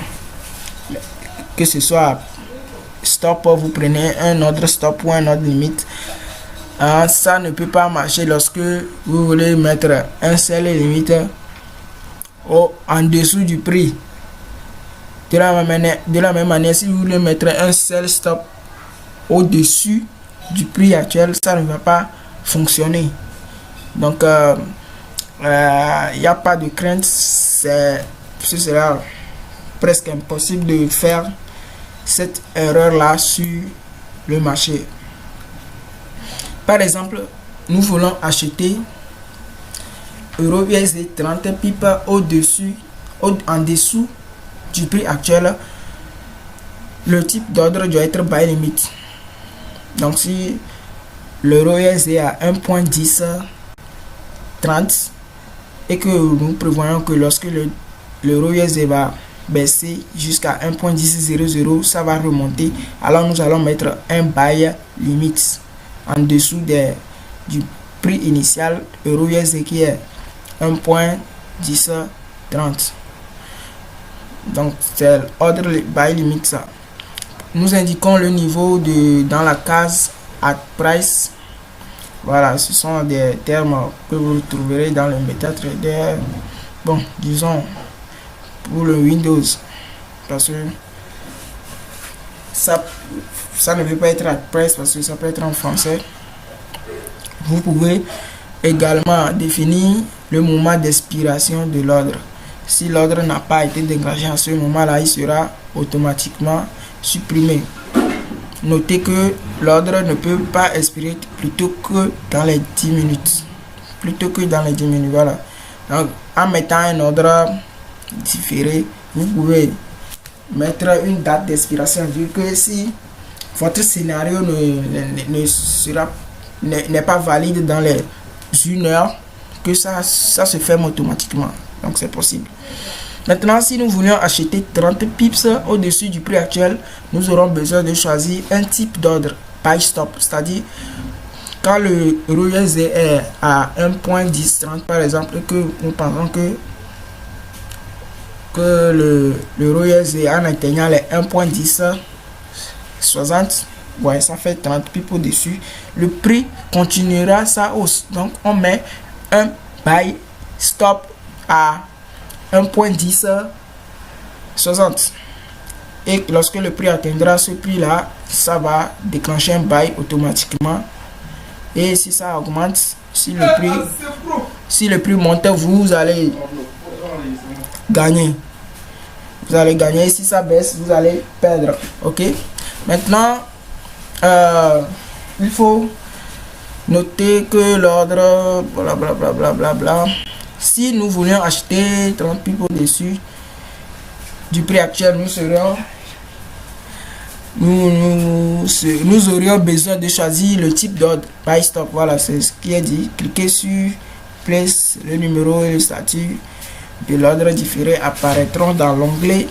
que ce soit stop, vous prenez un ordre stop ou un ordre limite, ça ne peut pas marcher lorsque vous voulez mettre un sell limite en dessous du prix. De la même manière, si vous voulez mettre un sell stop au-dessus du prix actuel, ça ne va pas fonctionner. Donc il n'y a pas de crainte, ce sera presque impossible de faire cette erreur là sur le marché. Par exemple, nous voulons acheter EURUSD 30 pips en dessous du prix actuel. Le type d'ordre doit être buy limit. Donc si l'EURUSD est à 1.1030 et que nous prévoyons que lorsque l'EURUSD va baisser jusqu'à 1.1000, ça va remonter. Alors nous allons mettre un buy limite en dessous du prix initial euro-USD qui est 1.1030. Donc c'est l'ordre buy limite ça. Nous indiquons le niveau dans la case at price. Voilà, ce sont des termes que vous trouverez dans le MetaTrader. Bon, disons pour le Windows, parce que ça ne veut pas être at price parce que ça peut être en français. Vous pouvez également définir le moment d'expiration de l'ordre. Si l'ordre n'a pas été dégagé à ce moment-là, il sera automatiquement supprimé. Notez que l'ordre ne peut pas expirer plutôt que dans les 10 minutes. Voilà. Donc, en mettant un ordre différé, vous pouvez mettre une date d'expiration. Vu que si votre scénario n'est pas valide dans les 1 heure, que ça se ferme automatiquement. Donc, c'est possible. Maintenant, si nous voulions acheter 30 pips au-dessus du prix actuel, nous aurons besoin de choisir un type d'ordre, buy stop, c'est-à-dire quand le euro-USD est à 1.1030 par exemple, que nous pensons que le euro-USD en atteignant les 1.1060, ouais, ça fait 30 pips au-dessus, le prix continuera sa hausse. Donc, on met un buy stop à 1.1060 et lorsque le prix atteindra ce prix là, ça va déclencher un buy automatiquement. Et si ça augmente, si le prix monte, vous allez gagner. Et si ça baisse, vous allez perdre. Ok, maintenant il faut noter que l'ordre blablabla. Si nous voulions acheter 30 pips au-dessus du prix actuel, nous aurions besoin de choisir le type d'ordre buy stop. Voilà, c'est ce qui est dit. Cliquez sur place, le numéro et le statut de l'ordre différé apparaîtront dans l'onglet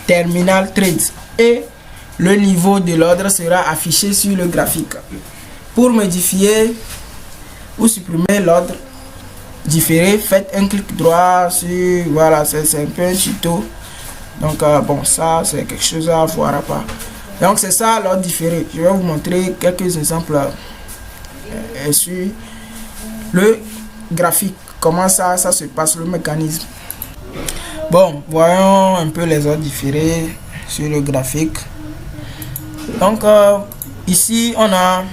Terminal Trade et le niveau de l'ordre sera affiché sur le graphique. Pour modifier ou supprimer l'ordre différé, faites un clic droit sur, voilà, c'est un peu un tuto. Donc bon, ça c'est quelque chose à voir à part. Donc c'est ça l'ordre différé. Je vais vous montrer quelques exemples sur le graphique, comment ça se passe, le mécanisme. Bon, voyons un peu les ordres différés sur le graphique. Donc ici on a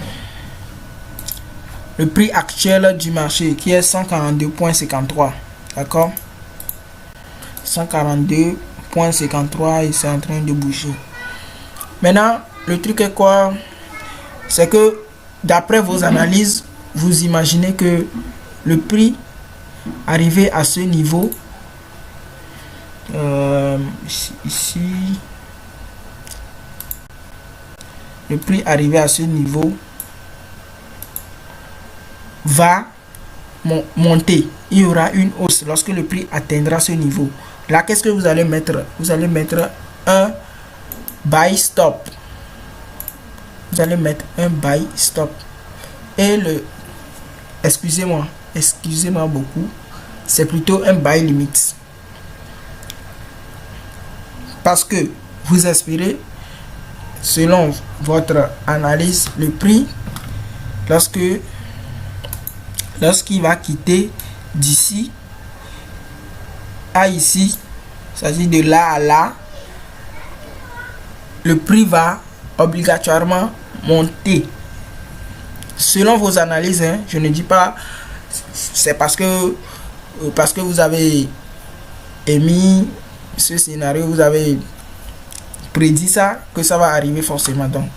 le prix actuel du marché qui est 142.53, d'accord, 142.53 et c'est en train de bouger. Maintenant le truc est quoi? C'est que d'après vos analyses, vous imaginez que le prix arrivé à ce niveau ici, le prix arrivé à ce niveau va monter. Il y aura une hausse lorsque le prix atteindra ce niveau. Là, qu'est-ce que vous allez mettre? Vous allez mettre un buy stop. Vous allez mettre un buy stop. Et le excusez-moi beaucoup, c'est plutôt un buy limite. Parce que vous espérez, selon votre analyse, le prix lorsqu'il va quitter d'ici à ici, c'est-à-dire de là à là, le prix va obligatoirement monter. Selon vos analyses, hein, je ne dis pas c'est parce que vous avez émis ce scénario, vous avez prédit ça, que ça va arriver forcément. Donc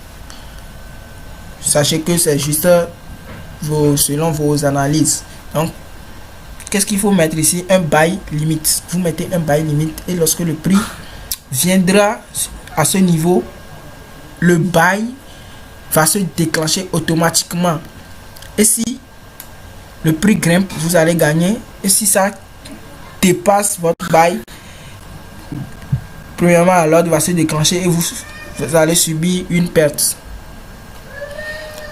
sachez que c'est juste selon vos analyses. Donc qu'est-ce qu'il faut mettre ici? Un buy limite. Vous mettez un buy limite et lorsque le prix viendra à ce niveau, le buy va se déclencher automatiquement. Et si le prix grimpe, vous allez gagner. Et si ça dépasse votre buy, premièrement, l'ordre va se déclencher et vous allez subir une perte.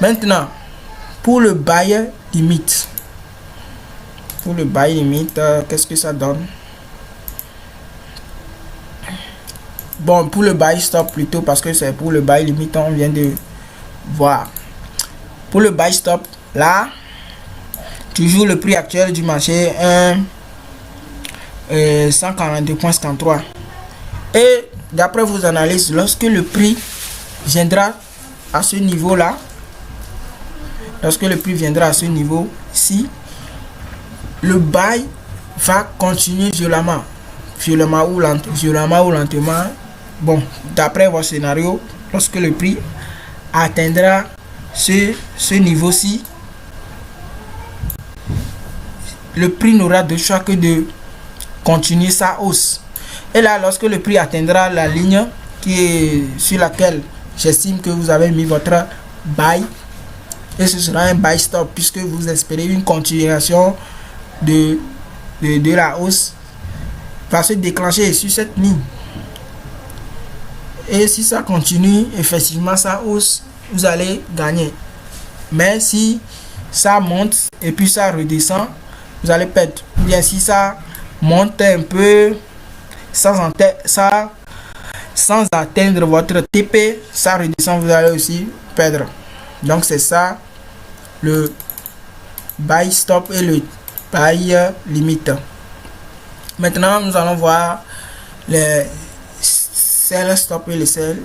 Maintenant, pour le buy limit. Pour le buy limit, qu'est-ce que ça donne? Bon, pour le buy stop plutôt, parce que c'est pour le buy limit, on vient de voir. Pour le buy stop, là, toujours le prix actuel du marché, 142,53. Et d'après vos analyses, lorsque le prix viendra à ce niveau-là, lorsque le prix viendra à ce niveau ici, le buy va continuer violemment ou lentement. Bon, d'après votre scénario, lorsque le prix atteindra ce niveau-ci, le prix n'aura de choix que de continuer sa hausse. Et là, lorsque le prix atteindra la ligne qui est sur laquelle j'estime que vous avez mis votre buy, et ce sera un buy stop puisque vous espérez une continuation de la hausse, va se déclencher sur cette ligne. Et si ça continue effectivement sa hausse, vous allez gagner. Mais si ça monte et puis ça redescend, vous allez perdre. Ou bien si ça monte un peu sans atteindre votre TP, ça redescend, vous allez aussi perdre. Donc c'est ça le buy stop et le buy limite. Maintenant nous allons voir les sell stop et le sell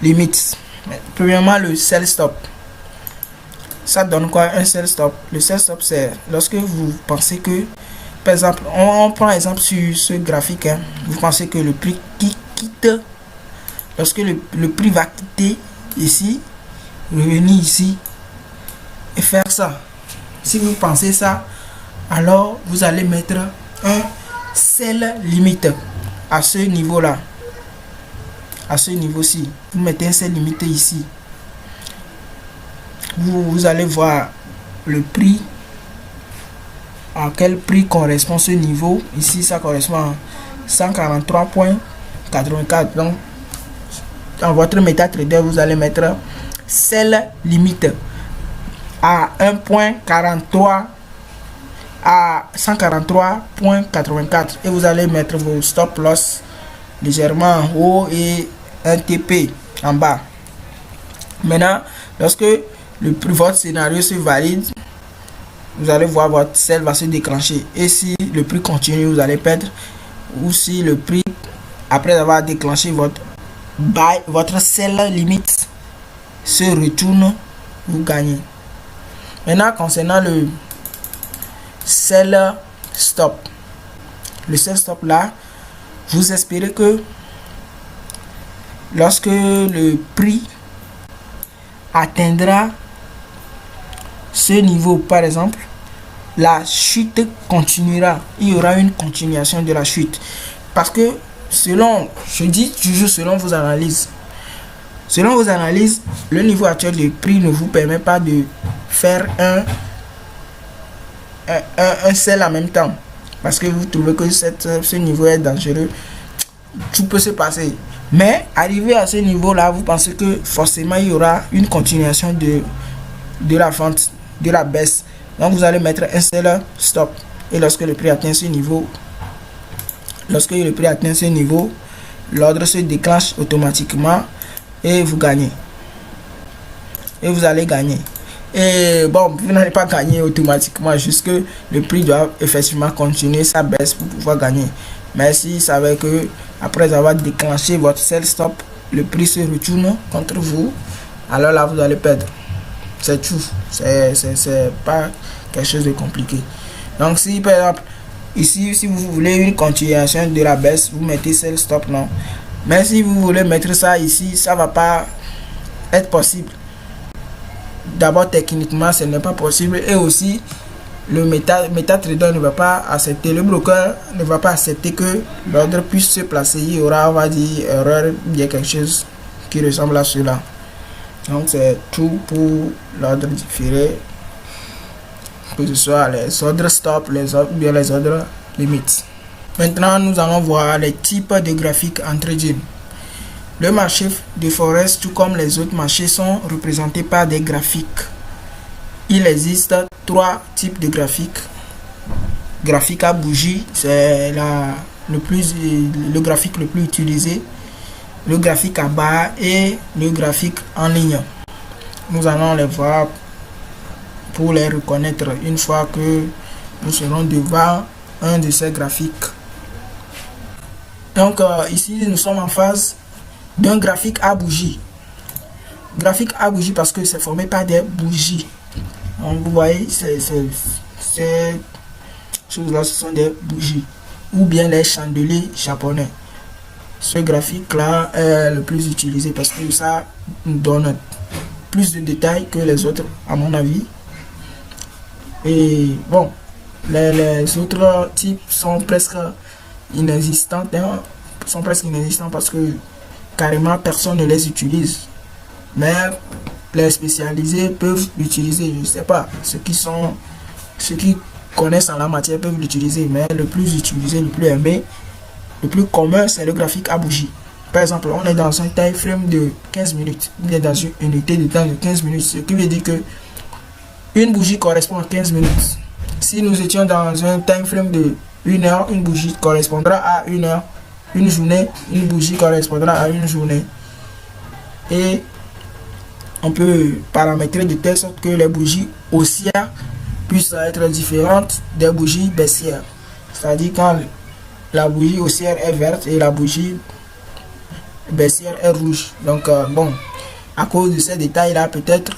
limite. Premièrement, le sell stop, ça donne quoi? Un sell stop. Le sell stop, c'est lorsque vous pensez que, par exemple, on prend exemple sur ce graphique, hein, vous pensez que le prix quitte, lorsque le prix va quitter ici, revenir ici et faire ça. Si vous pensez ça, alors vous allez mettre un sell limite à ce niveau là, à ce niveau-ci. Vous mettez un sell limite ici. Vous allez voir le prix, à quel prix correspond ce niveau. Ici ça correspond à 143,84. donc dans votre MetaTrader vous allez mettre sell limite à 1,43 à 143,84 et vous allez mettre vos stop loss légèrement en haut et un TP en bas. Maintenant, lorsque votre scénario se valide, vous allez voir votre sell va se déclencher, et si le prix continue, vous allez perdre. Ou si le prix, après avoir déclenché votre buy, votre sell limite se retourne, vous gagnez. Maintenant, concernant le sell stop, le sell stop là, vous espérez que lorsque le prix atteindra ce niveau, par exemple, la chute continuera. Il y aura une continuation de la chute, parce que selon, je dis toujours selon vos analyses, le niveau actuel du prix ne vous permet pas de faire un sell en même temps, parce que vous trouvez que ce niveau est dangereux. Tout peut se passer, mais arrivé à ce niveau là, vous pensez que forcément il y aura une continuation de la vente, de la baisse. Donc vous allez mettre un sell stop, et lorsque le prix atteint ce niveau, l'ordre se déclenche automatiquement et vous gagnez, et vous allez gagner. Et bon, vous n'allez pas gagner automatiquement, jusque le prix doit effectivement continuer sa baisse pour pouvoir gagner. Mais si vous savez que après avoir déclenché votre sell stop, le prix se retourne contre vous, alors là vous allez perdre. C'est tout. C'est pas quelque chose de compliqué. Donc si par exemple ici, si vous voulez une continuation de la baisse, vous mettez sell stop, non. Mais si vous voulez mettre ça ici, ça va pas être possible. D'abord, techniquement ce n'est pas possible, et aussi le MetaTrader ne va pas accepter, le broker ne va pas accepter que l'ordre puisse se placer. Il y aura, on va dire, erreur, bien quelque chose qui ressemble à cela. Donc c'est tout pour l'ordre différé, que ce soit les ordres stop, les ordres limites. Maintenant, nous allons voir les types de graphiques en trading. Le marché de Forex, tout comme les autres marchés, sont représentés par des graphiques. Il existe 3 types de graphiques. Graphique à bougie, c'est le graphique le plus utilisé. Le graphique à barre et le graphique en ligne. Nous allons les voir pour les reconnaître une fois que nous serons devant un de ces graphiques. Donc ici nous sommes en phase d'un graphique à bougie. Graphique à bougie parce que c'est formé par des bougies. Donc vous voyez, ces choses-là, ce sont des bougies ou bien les chandeliers japonais. Ce graphique-là est le plus utilisé parce que ça nous donne plus de détails que les autres, à mon avis. Et bon, les autres types sont presque inexistants, parce que carrément personne ne les utilise. Mais les spécialisés peuvent l'utiliser, je ne sais pas. Ceux qui connaissent en la matière peuvent l'utiliser, mais le plus utilisé, le plus aimé, le plus commun, c'est le graphique à bougie. Par exemple, on est dans un time frame de 15 minutes. On est dans une unité de temps de 15 minutes. Ce qui veut dire que une bougie correspond à 15 minutes. Si nous étions dans un time frame de 1 heure, une bougie correspondra à 1 heure. Une journée, une bougie correspondra à une journée. Et on peut paramétrer de telle sorte que les bougies haussières puissent être différentes des bougies baissières. C'est-à-dire quand la bougie haussière est verte et la bougie baissière est rouge. Donc bon, à cause de ces détails là, peut-être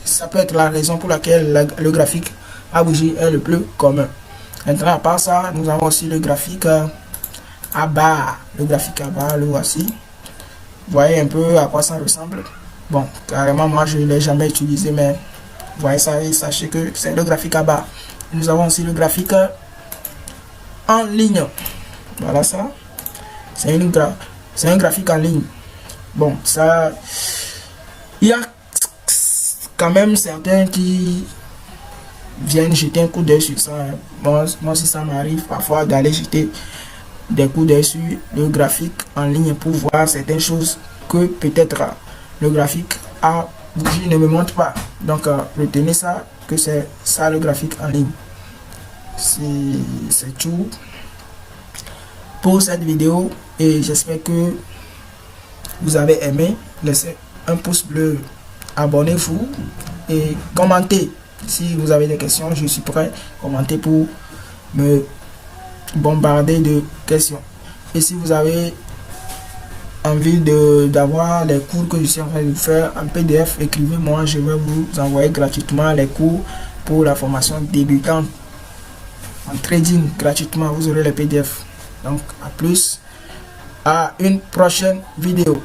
ça peut être la raison pour laquelle le graphique à bougie est le plus commun. Maintenant, à part ça, nous avons aussi le graphique à barre. Le graphique à barre, le voici. Vous voyez un peu à quoi ça ressemble. Bon, carrément, moi je ne l'ai jamais utilisé, mais vous voyez ça et sachez que c'est le graphique à barre. Nous avons aussi le graphique en ligne. Voilà ça. C'est un graphique en ligne. Bon, ça, il y a quand même certains qui viennent jeter un coup d'œil sur ça. Bon, moi si ça m'arrive parfois d'aller jeter des coups d'œil sur le graphique en ligne pour voir certaines choses que peut-être le graphique à bougie ne me montre pas. Donc retenez ça, que c'est ça le graphique en ligne. C'est tout pour cette vidéo et j'espère que vous avez aimé. Laissez un pouce bleu, abonnez-vous et commentez. Si vous avez des questions, je suis prêt à commenter pour me bombarder de questions. Et si vous avez envie d'avoir les cours que je suis en train de faire en PDF, écrivez-moi, je vais vous envoyer gratuitement les cours pour la formation débutante en trading gratuitement. Vous aurez les PDF. Donc à plus, à une prochaine vidéo.